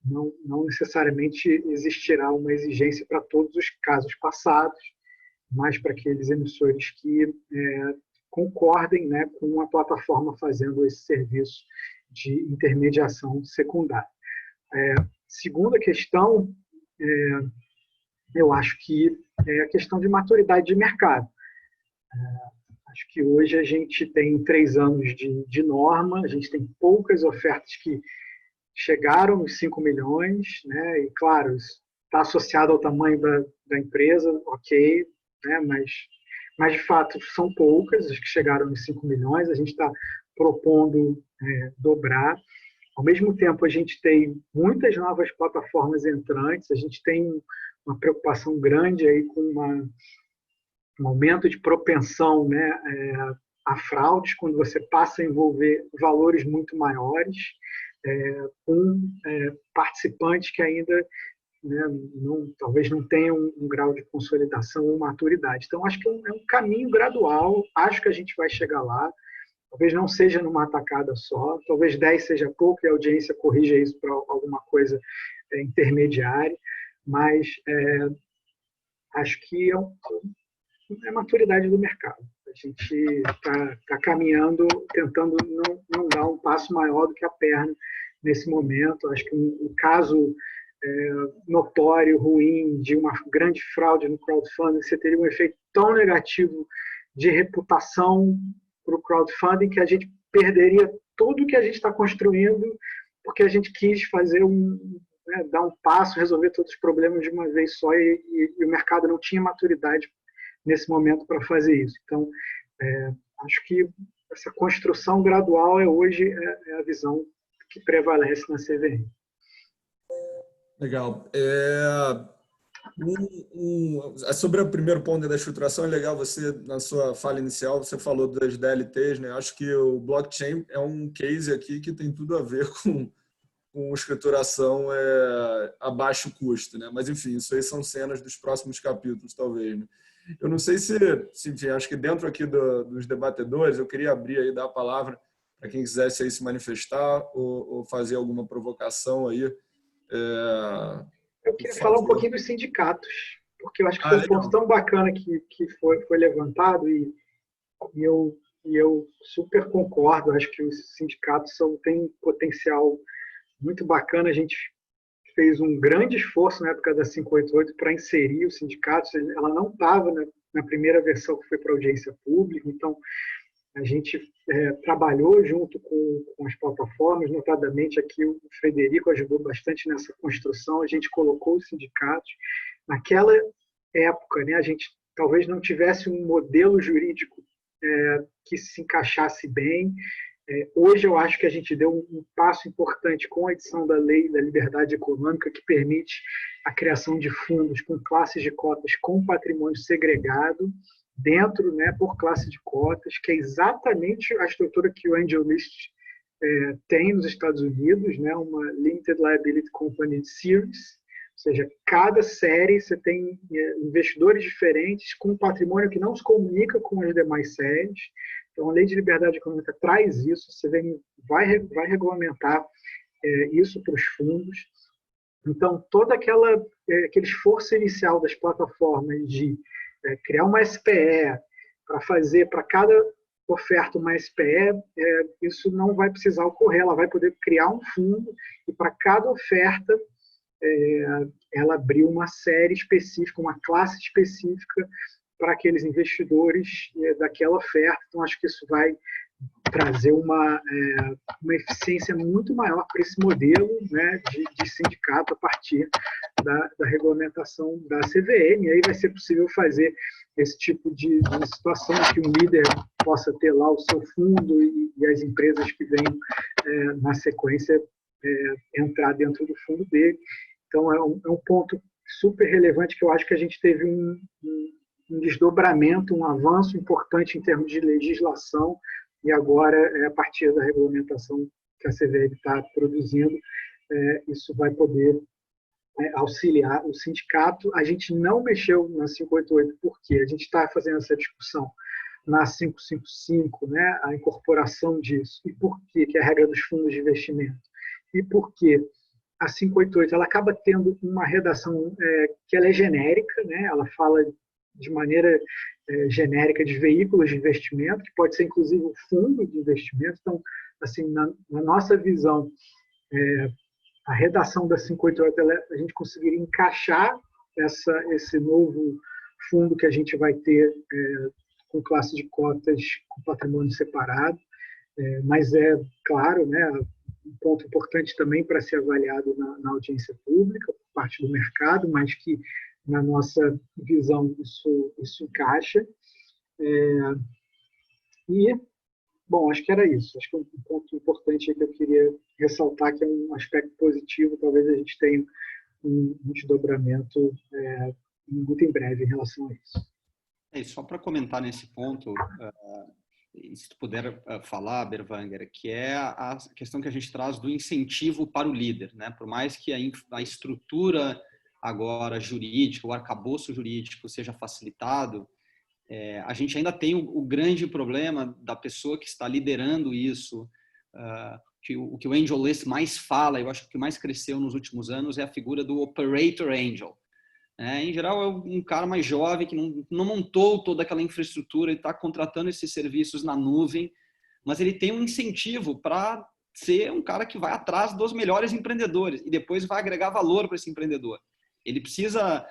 não necessariamente existirá uma exigência para todos os casos passados, mas para aqueles emissores que concordem, né, com a plataforma fazendo esse serviço de intermediação secundária. Segunda questão, eu acho que é a questão de maturidade de mercado. Acho que hoje a gente tem 3 anos de norma, a gente tem poucas ofertas que chegaram nos 5 milhões, né? E, claro, isso está associado ao tamanho da empresa, ok, né? Mas, de fato, são poucas as que chegaram nos 5 milhões, a gente está propondo dobrar. Ao mesmo tempo, a gente tem muitas novas plataformas entrantes, a gente tem uma preocupação grande aí com um aumento de propensão, né, a fraudes, quando você passa a envolver valores muito maiores, com participantes que ainda, né, talvez não tenham um grau de consolidação ou maturidade. Então, acho que é um caminho gradual, acho que a gente vai chegar lá, talvez não seja numa atacada só, talvez 10 seja pouco e a audiência corrija isso para alguma coisa intermediária, mas acho que é a maturidade do mercado. A gente está caminhando, tentando não dar um passo maior do que a perna nesse momento. Acho que um caso notório, ruim, de uma grande fraude no crowdfunding, você teria um efeito tão negativo de reputação para o crowdfunding que a gente perderia tudo que a gente está construindo porque a gente quis fazer dar um passo, resolver todos os problemas de uma vez só e o mercado não tinha maturidade nesse momento para fazer isso. Então, acho que essa construção gradual hoje é a visão que prevalece na CVM. Legal. Sobre o primeiro ponto da estruturação, é legal você, na sua fala inicial, você falou das DLTs, né? Acho que o blockchain é um case aqui que tem tudo a ver com escrituração a baixo custo, né? Mas, enfim, isso aí são cenas dos próximos capítulos, talvez, né? Eu não sei enfim, acho que dentro aqui dos debatedores, eu queria abrir aí, dar a palavra para quem quisesse aí se manifestar ou fazer alguma provocação aí. Eu queria falar um pouquinho dos sindicatos, porque eu acho que foi um ponto tão bacana que foi levantado e eu super concordo. Acho que os sindicatos têm um potencial muito bacana. A gente fez um grande esforço na época da 588 para inserir os sindicatos. Ela não estava na primeira versão que foi para audiência pública, então a gente trabalhou junto com as plataformas, notadamente aqui o Frederico ajudou bastante nessa construção, a gente colocou os sindicatos. Naquela época, né, a gente talvez não tivesse um modelo jurídico que se encaixasse bem. Hoje eu acho que a gente deu um passo importante com a edição da Lei da Liberdade Econômica, que permite a criação de fundos com classes de cotas com patrimônio segregado, dentro, né, por classe de cotas, que é exatamente a estrutura que o AngelList tem nos Estados Unidos, né, uma Limited Liability Company Series, ou seja, cada série você tem investidores diferentes com patrimônio que não se comunica com as demais séries. Então, a Lei de Liberdade Econômica traz isso, vai regulamentar isso para os fundos. Então, todo aquele esforço inicial das plataformas de criar uma SPE para fazer para cada oferta uma SPE, isso não vai precisar ocorrer. Ela vai poder criar um fundo e para cada oferta ela abrir uma série específica, uma classe específica para aqueles investidores daquela oferta. Então, acho que isso vai trazer uma eficiência muito maior para esse modelo, né, de sindicato a partir da regulamentação da CVM. E aí vai ser possível fazer esse tipo de situação que um líder possa ter lá o seu fundo e as empresas que venham na sequência entrar dentro do fundo dele. Então, é um ponto super relevante que eu acho que a gente teve um desdobramento, um avanço importante em termos de legislação, e agora, a partir da regulamentação que a CVM está produzindo, isso vai poder auxiliar o sindicato. A gente não mexeu na 588 porque a gente está fazendo essa discussão na 555, né, a incorporação disso, e por quê? Que é a regra dos fundos de investimento. E por quê? A 588 ela acaba tendo uma redação que ela é genérica, né? Ela fala de maneira genérica de veículos de investimento, que pode ser inclusive um fundo de investimento. Então, assim, na nossa visão, a redação da 588, a gente conseguiria encaixar esse novo fundo que a gente vai ter com classe de cotas com patrimônio separado, mas claro, né, um ponto importante também para ser avaliado na audiência pública, por parte do mercado, mas que, na nossa visão, isso encaixa. E Bom, acho que era isso. Acho que um ponto importante que eu queria ressaltar, que é um aspecto positivo, talvez a gente tenha um desdobramento muito em breve em relação a isso. E só para comentar nesse ponto, se tu puder falar, Berwanger, que é a questão que a gente traz do incentivo para o líder, né? Por mais que a estrutura agora jurídica, o arcabouço jurídico seja facilitado, a gente ainda tem o grande problema da pessoa que está liderando isso, o que o Angel List mais fala, eu acho que o que mais cresceu nos últimos anos é a figura do Operator Angel. Em geral, é um cara mais jovem que não montou toda aquela infraestrutura e está contratando esses serviços na nuvem, mas ele tem um incentivo para ser um cara que vai atrás dos melhores empreendedores e depois vai agregar valor para esse empreendedor. Ele precisa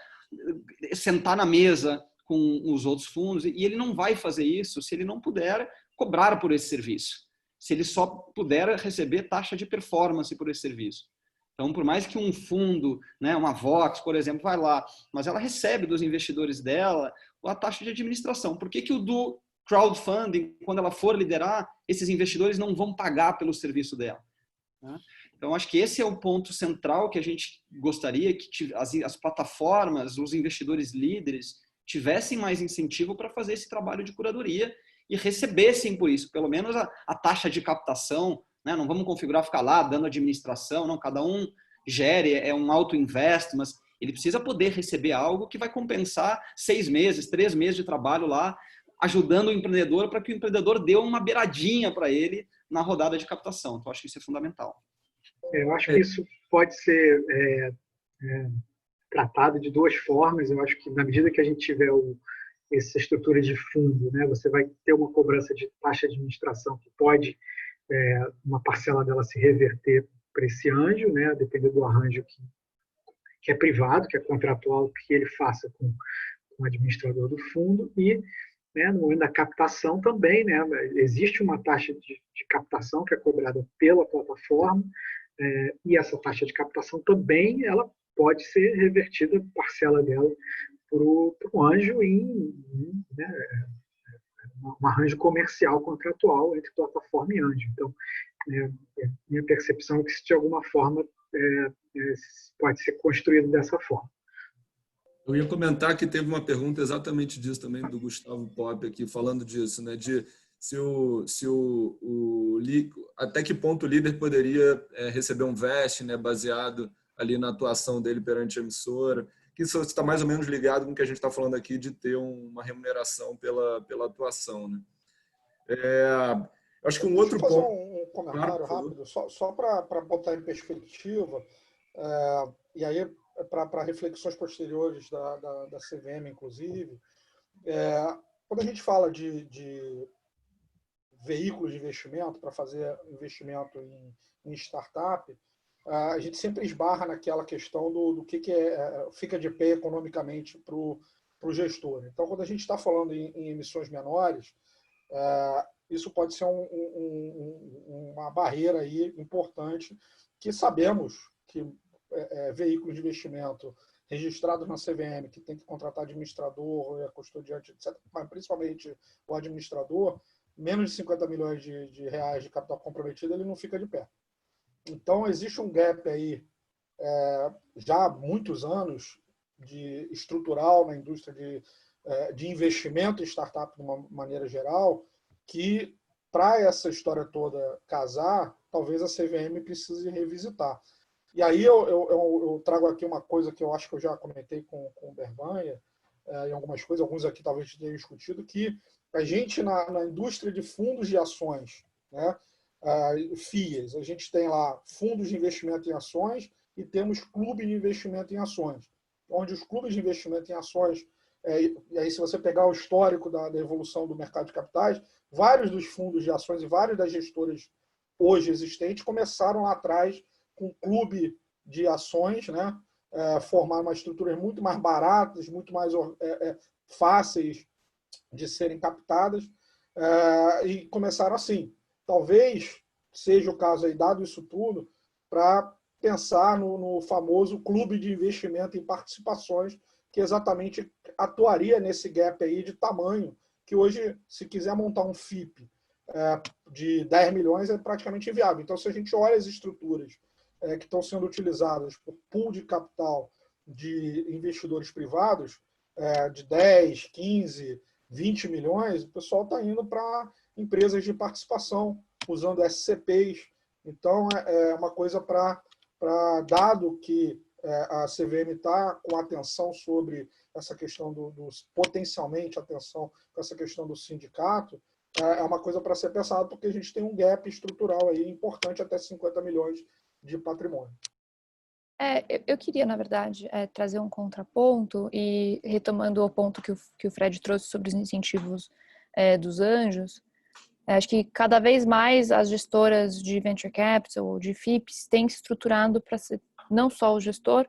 sentar na mesa com os outros fundos e ele não vai fazer isso se ele não puder cobrar por esse serviço, se ele só puder receber taxa de performance por esse serviço. Então, por mais que um fundo, né, uma Vox, por exemplo, vai lá, mas ela recebe dos investidores dela a taxa de administração. Por que o do crowdfunding, quando ela for liderar, esses investidores não vão pagar pelo serviço dela? Então, acho que esse é o ponto central que a gente gostaria que as plataformas, os investidores líderes, tivessem mais incentivo para fazer esse trabalho de curadoria e recebessem por isso, pelo menos a taxa de captação, né? Não vamos configurar ficar lá dando administração, não, cada um gere, é um auto-invest, mas ele precisa poder receber algo que vai compensar 6 meses, 3 meses de trabalho lá, ajudando o empreendedor para que o empreendedor dê uma beiradinha para ele na rodada de captação. Então, acho que isso é fundamental. Eu acho que isso pode ser tratado de 2 formas. Eu acho que, na medida que a gente tiver essa estrutura de fundo, né, você vai ter uma cobrança de taxa de administração que pode, uma parcela dela se reverter para esse anjo, né, dependendo do arranjo que é privado, que é contratual, que ele faça com o administrador do fundo. E, né, no momento da captação também, né, existe uma taxa de captação que é cobrada pela plataforma, e essa taxa de captação também ela pode ser revertida, parcela dela, para o anjo em um arranjo comercial contratual entre plataforma e anjo. Então, minha percepção é que isso, de alguma forma, pode ser construído dessa forma. Eu ia comentar que teve uma pergunta exatamente disso também, do Gustavo Pop aqui, falando disso, né, de até que ponto o líder poderia receber um vest, né, baseado ali na atuação dele perante a emissora, que isso está mais ou menos ligado com o que a gente está falando aqui de ter uma remuneração pela atuação, né? Acho que um outro ponto... Deixa eu fazer um comentário rápido, só para botar em perspectiva, e aí para reflexões posteriores da CVM, inclusive. Quando a gente fala de veículos de investimento para fazer investimento em startup, a gente sempre esbarra naquela questão do que fica de pé economicamente para o gestor. Então, quando a gente está falando em emissões menores, isso pode ser uma barreira aí importante, que sabemos que veículos de investimento registrados na CVM, que tem que contratar administrador, custodiante, etc., mas principalmente o administrador, menos de 50 milhões de reais de capital comprometido, ele não fica de pé. Então, existe um gap aí, já há muitos anos, estrutural na indústria de investimento em startup de uma maneira geral, que, para essa história toda casar, talvez a CVM precise revisitar. E aí eu trago aqui uma coisa que eu acho que eu já comentei com o Berwanger, em algumas coisas, alguns aqui talvez tenham discutido, que a gente, na indústria de fundos de ações, né, FIAs, a gente tem lá fundos de investimento em ações e temos clubes de investimento em ações, onde os clubes de investimento em ações, e aí se você pegar o histórico da evolução do mercado de capitais, vários dos fundos de ações e vários das gestoras hoje existentes começaram lá atrás com clube de ações, né, formar uma estrutura muito mais baratas, muito mais fáceis de serem captadas, e começaram assim. Talvez seja o caso aí, dado isso tudo, para pensar no famoso clube de investimento em participações, que exatamente atuaria nesse gap aí de tamanho, que hoje, se quiser montar um FIP de 10 milhões é praticamente inviável. Então, se a gente olha as estruturas que estão sendo utilizadas por pool de capital de investidores privados, de 10, 15, 20 milhões, o pessoal está indo para empresas de participação, usando SCPs. Então, é uma coisa dado que a CVM está com atenção sobre essa questão potencialmente atenção com essa questão do sindicato, é uma coisa para ser pensada, porque a gente tem um gap estrutural aí importante, até 50 milhões de patrimônio. Eu queria, na verdade, trazer um contraponto e retomando o ponto que o Fred trouxe sobre os incentivos dos anjos. Acho que cada vez mais as gestoras de venture capital ou de FIPs têm se estruturado para ser não só o gestor,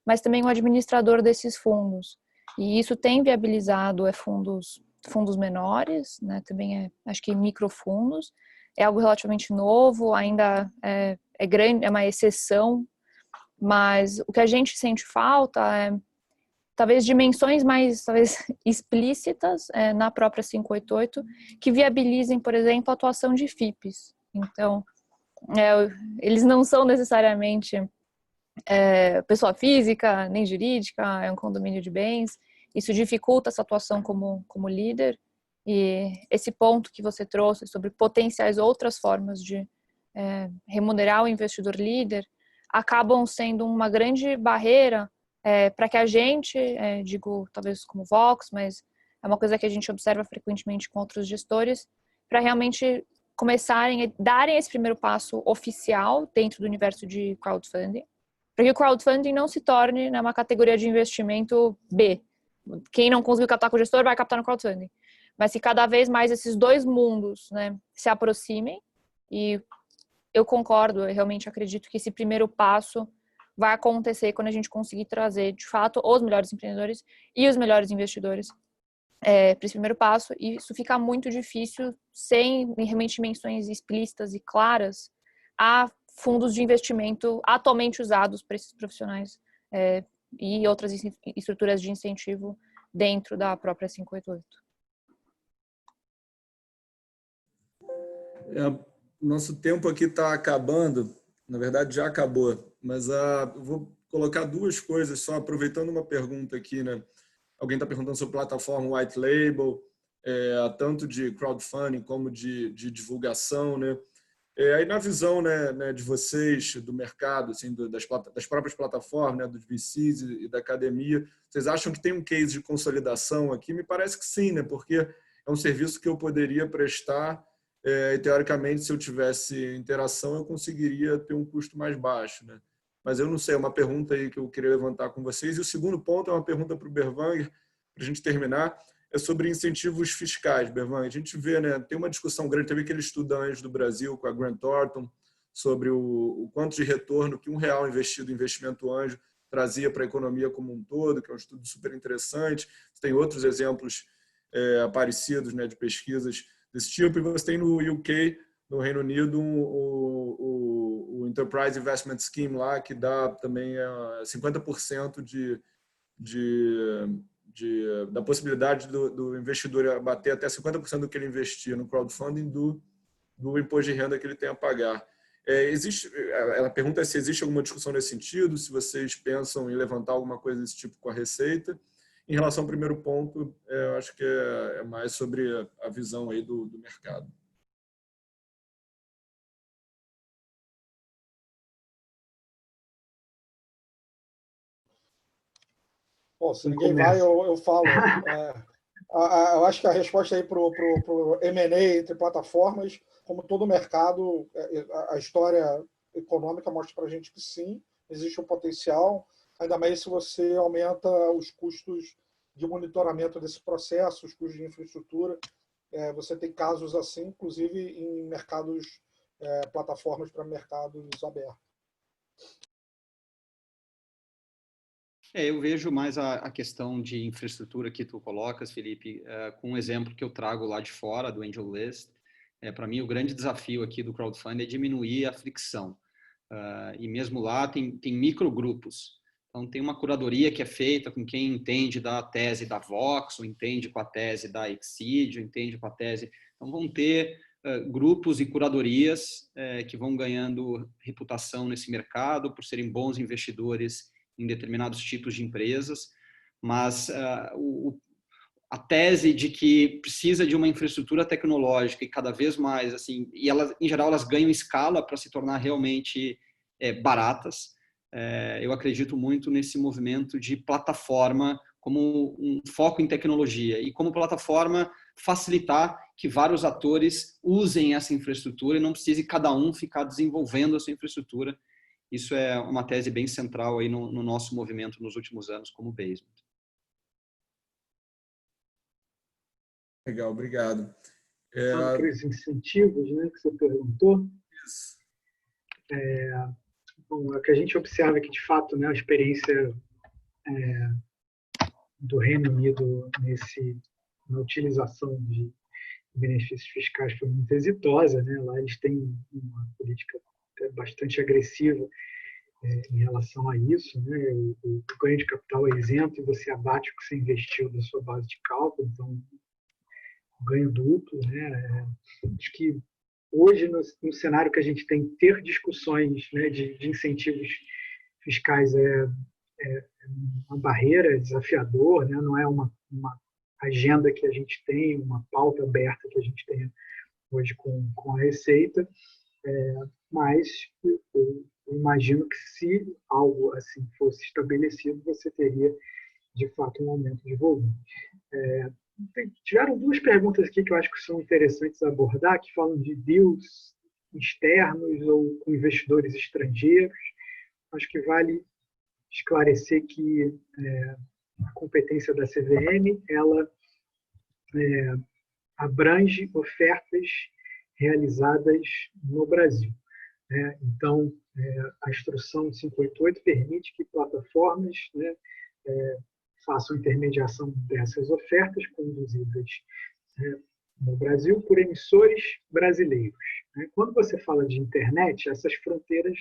mas também o administrador desses fundos. E isso tem viabilizado fundos menores, né? Também acho que microfundos. É algo relativamente novo, ainda é grande, é uma exceção, mas o que a gente sente falta é talvez dimensões mais explícitas na própria 588 que viabilizem, por exemplo, a atuação de FIPs. Então, eles não são necessariamente pessoa física, nem jurídica, é um condomínio de bens. Isso dificulta essa atuação como líder. E esse ponto que você trouxe sobre potenciais outras formas de remunerar o investidor líder acabam sendo uma grande barreira para que a gente, digo talvez como Vox, mas é uma coisa que a gente observa frequentemente com outros gestores, para realmente começarem a darem esse primeiro passo oficial dentro do universo de crowdfunding, para que o crowdfunding não se torne uma categoria de investimento B. Quem não conseguiu captar com o gestor vai captar no crowdfunding. Mas que cada vez mais esses dois mundos, né, se aproximem, e eu concordo, eu realmente acredito que esse primeiro passo vai acontecer quando a gente conseguir trazer, de fato, os melhores empreendedores e os melhores investidores para esse primeiro passo, e isso fica muito difícil sem realmente menções explícitas e claras a fundos de investimento atualmente usados por esses profissionais e outras estruturas de incentivo dentro da própria 588. Nosso tempo aqui está acabando, na verdade já acabou, mas vou colocar duas coisas só, aproveitando uma pergunta aqui, né? Alguém está perguntando sobre plataforma White Label, tanto de crowdfunding como de divulgação, né? Aí na visão, né, de vocês, do mercado, assim, das próprias plataformas, né, dos VCs e da academia, vocês acham que tem um case de consolidação aqui? Me parece que sim, né? Porque é um serviço que eu poderia prestar e, teoricamente, se eu tivesse interação, eu conseguiria ter um custo mais baixo, né? Mas eu não sei, é uma pergunta aí que eu queria levantar com vocês. E o segundo ponto é uma pergunta para o Berwanger, para a gente terminar, é sobre incentivos fiscais, Berwanger. A gente vê, né, tem uma discussão grande, teve aquele estudo antes do Brasil com a Grant Thornton sobre o quanto de retorno que R$1 investido em investimento anjo trazia para a economia como um todo, que é um estudo super interessante. Tem outros exemplos parecidos, né, de pesquisas desse tipo, e você tem no UK, no Reino Unido, o Enterprise Investment Scheme lá, que dá também 50% da possibilidade do investidor abater até 50% do que ele investia no crowdfunding do imposto de renda que ele tem a pagar. A pergunta é se existe alguma discussão nesse sentido, se vocês pensam em levantar alguma coisa desse tipo com a Receita. Em relação ao primeiro ponto, eu acho que é mais sobre a visão aí do mercado. Bom, se ninguém vai, eu falo. Eu acho que a resposta aí para o M&A entre plataformas, como todo mercado, a história econômica mostra para a gente que sim, existe um potencial, ainda mais se você aumenta os custos de monitoramento desse processo, os custos de infraestrutura. Você tem casos assim, inclusive em mercados, plataformas para mercados abertos. Eu vejo mais a questão de infraestrutura que tu colocas, Felipe, com um exemplo que eu trago lá de fora, do AngelList. Para mim, o grande desafio aqui do crowdfunding é diminuir a fricção. E mesmo lá tem microgrupos. Então, tem uma curadoria que é feita com quem entende da tese da Vox, ou entende com a tese da Exceed, ou entende com a tese... Então, vão ter grupos e curadorias que vão ganhando reputação nesse mercado por serem bons investidores em determinados tipos de empresas, mas a tese de que precisa de uma infraestrutura tecnológica e cada vez mais, assim, e elas, em geral, elas ganham escala para se tornar realmente baratas. Eu acredito muito nesse movimento de plataforma como um foco em tecnologia e como plataforma facilitar que vários atores usem essa infraestrutura e não precise cada um ficar desenvolvendo a sua infraestrutura. Isso é uma tese bem central aí no nosso movimento nos últimos anos como Basement. Legal, obrigado. Sobre os incentivos, né, que você perguntou. Isso. Bom, o que a gente observa é que, de fato, né, a experiência do Reino Unido na utilização de benefícios fiscais foi muito exitosa, né? Lá eles têm uma política bastante agressiva em relação a isso, né? O ganho de capital é isento e você abate o que você investiu da sua base de cálculo, então ganho duplo, né? Acho que hoje no cenário que a gente tem, ter discussões, né, de incentivos fiscais é uma barreira, é desafiador, né? Não é uma agenda que a gente tem, uma pauta aberta que a gente tem hoje com a Receita, mas eu imagino que se algo assim fosse estabelecido, você teria, de fato, um aumento de volume. Tiveram duas perguntas aqui que eu acho que são interessantes abordar, que falam de deals externos ou com investidores estrangeiros. Acho que vale esclarecer que a competência da CVM, ela abrange ofertas realizadas no Brasil. Então, a instrução 588 permite que plataformas, né, façam intermediação dessas ofertas conduzidas no Brasil por emissores brasileiros. Quando você fala de internet, essas fronteiras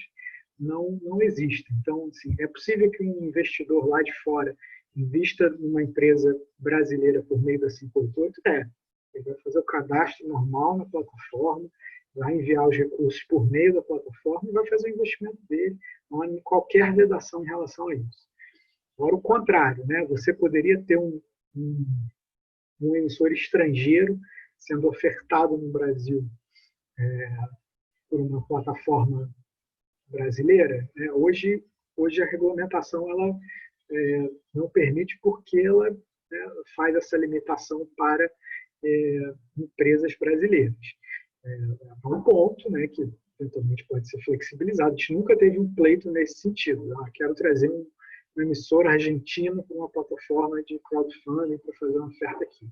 não existem. Então, assim, é possível que um investidor lá de fora invista numa empresa brasileira por meio da 588? Ele vai fazer o cadastro normal na plataforma, vai enviar os recursos por meio da plataforma e vai fazer o investimento dele. Não há qualquer vedação em relação a isso. Agora, o contrário, né? Você poderia ter um emissor estrangeiro sendo ofertado no Brasil por uma plataforma brasileira. Hoje a regulamentação ela não permite porque ela faz essa limitação para empresas brasileiras. É um ponto, né, que eventualmente pode ser flexibilizado. A gente nunca teve um pleito nesse sentido. Quero trazer um emissor argentino para uma plataforma de crowdfunding para fazer uma oferta aqui.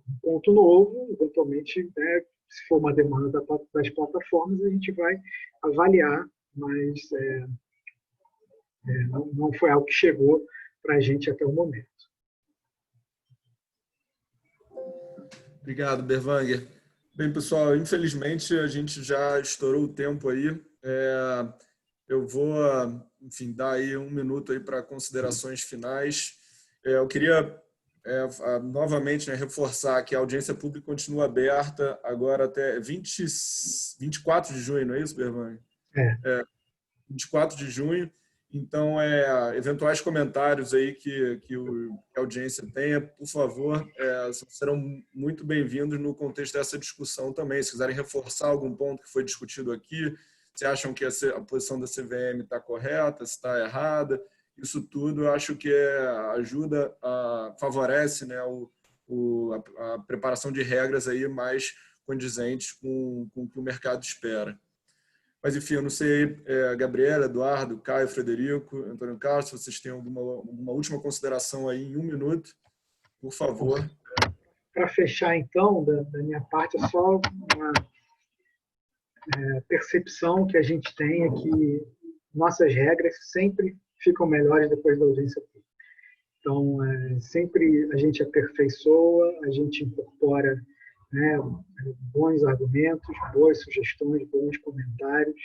Um ponto novo, eventualmente, né, se for uma demanda das plataformas, a gente vai avaliar, mas não foi algo que chegou para a gente até o momento. Obrigado, Berwanger. Bem, pessoal, infelizmente a gente já estourou o tempo aí. Eu vou, enfim, dar aí um minuto aí para considerações finais. Eu queria novamente, né, reforçar que a audiência pública continua aberta agora até 24 de junho, não é isso, Berwanger? 24 de junho. Então, eventuais comentários aí que a audiência tenha, por favor, serão muito bem-vindos no contexto dessa discussão também. Se quiserem reforçar algum ponto que foi discutido aqui, se acham que a posição da CVM está correta, se está errada, isso tudo eu acho que ajuda, favorece, né, a preparação de regras aí mais condizentes com o que o mercado espera. Mas, enfim, eu não sei, Gabriela, Eduardo, Caio, Frederico, Antônio Carlos, se vocês têm alguma última consideração aí em um minuto, por favor. Para fechar, então, da minha parte, é só uma percepção que a gente tem é que nossas regras sempre ficam melhores depois da audiência pública. Então, sempre a gente aperfeiçoa, a gente incorpora, né, bons argumentos, boas sugestões, bons comentários.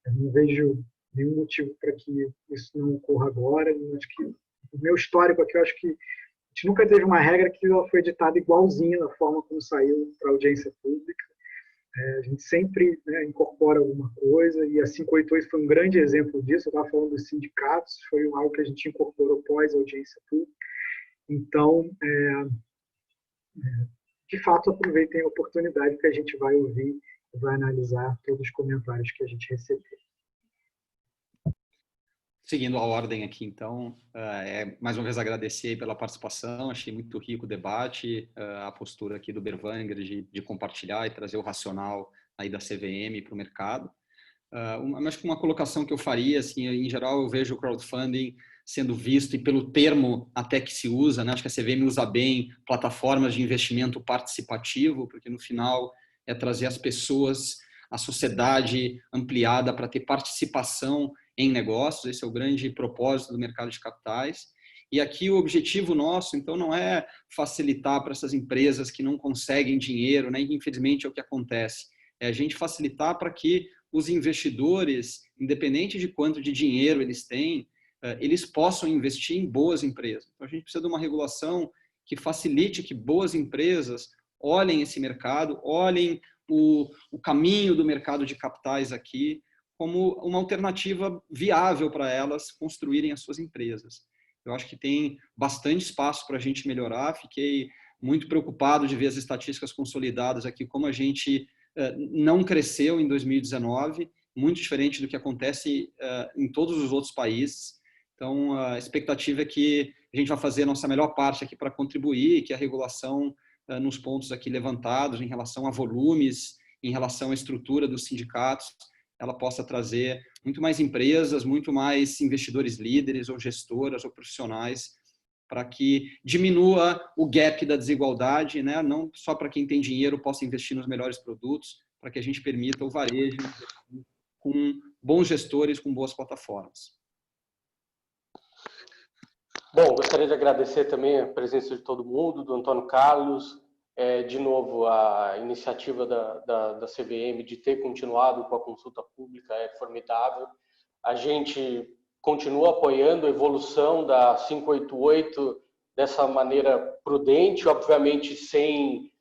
Eu não vejo nenhum motivo para que isso não ocorra agora. Eu acho que o meu histórico aqui, eu acho que a gente nunca teve uma regra que ela foi editada igualzinha da forma como saiu para a audiência pública. A gente sempre, né, incorpora alguma coisa, e a 588 foi um grande exemplo disso. Eu estava falando dos sindicatos, foi algo que a gente incorporou pós audiência pública. Então, de fato, aproveitem a oportunidade que a gente vai ouvir e vai analisar todos os comentários que a gente receber. Seguindo a ordem aqui, então, mais uma vez agradecer pela participação, achei muito rico o debate, a postura aqui do Berwanger de compartilhar e trazer o racional aí da CVM para o mercado. Acho que uma colocação que eu faria, assim, em geral, eu vejo o crowdfunding sendo visto, e pelo termo até que se usa, né? Acho que a CVM usa bem plataformas de investimento participativo, porque no final é trazer as pessoas, a sociedade ampliada para ter participação em negócios. Esse é o grande propósito do mercado de capitais. E aqui o objetivo nosso, então, não é facilitar para essas empresas que não conseguem dinheiro, né? Infelizmente é o que acontece. É a gente facilitar para que os investidores, independente de quanto de dinheiro eles têm, eles possam investir em boas empresas. Então, a gente precisa de uma regulação que facilite que boas empresas olhem esse mercado, olhem o caminho do mercado de capitais aqui como uma alternativa viável para elas construírem as suas empresas. Eu acho que tem bastante espaço para a gente melhorar. Fiquei muito preocupado de ver as estatísticas consolidadas aqui, como a gente não cresceu em 2019, muito diferente do que acontece em todos os outros países. Então, a expectativa é que a gente vai fazer a nossa melhor parte aqui para contribuir, que a regulação, nos pontos aqui levantados, em relação a volumes, em relação à estrutura dos sindicatos, ela possa trazer muito mais empresas, muito mais investidores líderes ou gestoras ou profissionais, para que diminua o gap da desigualdade, né? Não só para quem tem dinheiro possa investir nos melhores produtos, para que a gente permita o varejo com bons gestores, com boas plataformas. Bom, gostaria de agradecer também a presença de todo mundo, do Antônio Carlos, de novo, a iniciativa da CVM de ter continuado com a consulta pública é formidável. A gente continua apoiando a evolução da 588 dessa maneira prudente, obviamente sem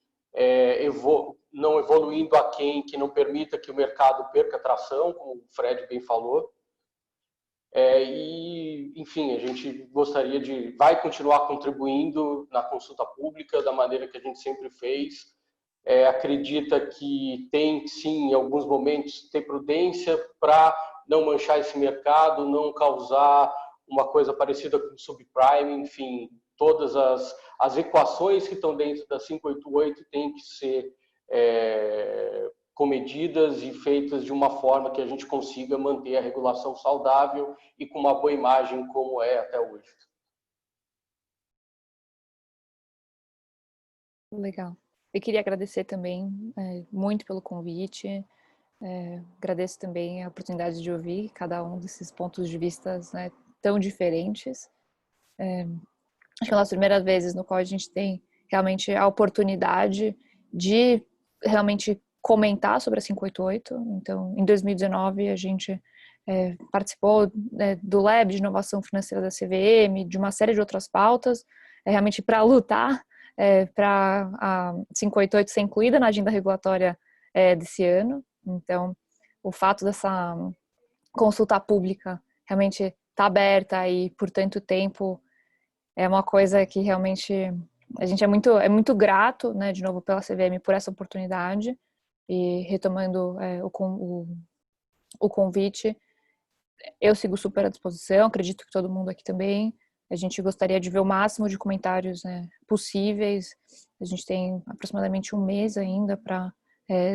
não evoluindo aquém, que não permita que o mercado perca tração, como o Fred bem falou. E, enfim, a gente vai continuar contribuindo na consulta pública da maneira que a gente sempre fez. Acredita que tem, sim, em alguns momentos, ter prudência para não manchar esse mercado, não causar uma coisa parecida com o subprime, enfim, todas as equações que estão dentro da 588 têm que ser comedidas e feitas de uma forma que a gente consiga manter a regulação saudável e com uma boa imagem como é até hoje. Legal. Eu queria agradecer também muito pelo convite. Agradeço também a oportunidade de ouvir cada um desses pontos de vista, né, tão diferentes. Acho que é uma das primeiras vezes no qual a gente tem realmente a oportunidade de realmente comentar sobre a 588. Então, em 2019, a gente participou do Lab de Inovação Financeira da CVM, de uma série de outras pautas, realmente para lutar para a 588 ser incluída na agenda regulatória desse ano. Então, o fato dessa consulta pública realmente estar aberta aí por tanto tempo é uma coisa que realmente a gente é muito grato, né, de novo pela CVM por essa oportunidade. E retomando o convite, eu sigo super à disposição, acredito que todo mundo aqui também. A gente gostaria de ver o máximo de comentários, né, possíveis. A gente tem aproximadamente um mês ainda para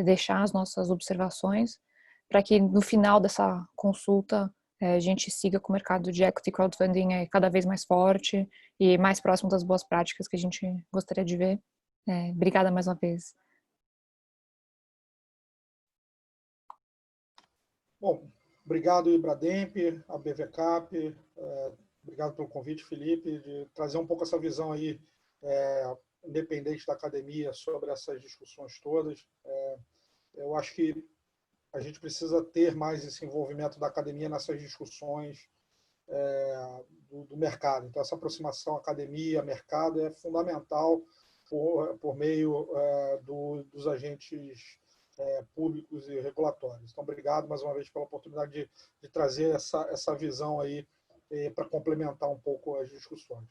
deixar as nossas observações, para que no final dessa consulta a gente siga com o mercado de equity crowdfunding cada vez mais forte e mais próximo das boas práticas que a gente gostaria de ver. Obrigada mais uma vez. Bom, obrigado, Ibrademp, a BVCap, obrigado pelo convite, Felipe, de trazer um pouco essa visão aí independente da academia sobre essas discussões todas. Eu acho que a gente precisa ter mais esse envolvimento da academia nessas discussões do mercado. Então, essa aproximação academia-mercado é fundamental por meio dos agentes públicos e regulatórios. Então, obrigado mais uma vez pela oportunidade de trazer essa visão aí para complementar um pouco as discussões.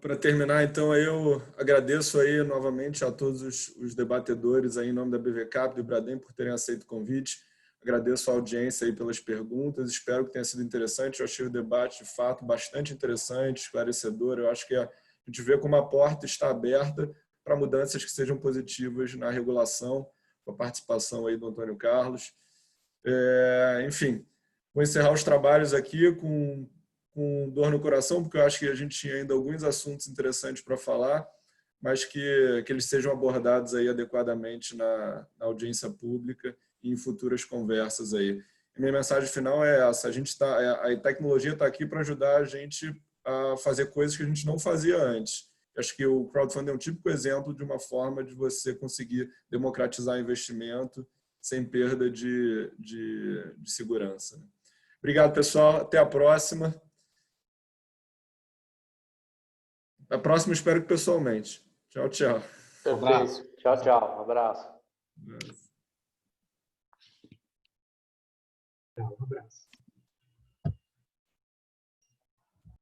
Para terminar, então, eu agradeço aí novamente a todos os debatedores aí em nome da BVCap, do Ibradem, por terem aceito o convite. Agradeço a audiência aí pelas perguntas, espero que tenha sido interessante. Eu achei o debate, de fato, bastante interessante, esclarecedor. Eu acho que a gente vê como a porta está aberta para mudanças que sejam positivas na regulação, com a participação aí do Antônio Carlos. Enfim, vou encerrar os trabalhos aqui com dor no coração, porque eu acho que a gente tinha ainda alguns assuntos interessantes para falar, mas que eles sejam abordados aí adequadamente na audiência pública e em futuras conversas aí. E minha mensagem final é essa: a tecnologia está aqui para ajudar a gente a fazer coisas que a gente não fazia antes. Acho que o crowdfunding é um típico exemplo de uma forma de você conseguir democratizar investimento sem perda de segurança. Obrigado, pessoal. Até a próxima. A próxima, espero que pessoalmente. Tchau, tchau. Perfeito. Tchau, tchau. Um abraço. Um abraço.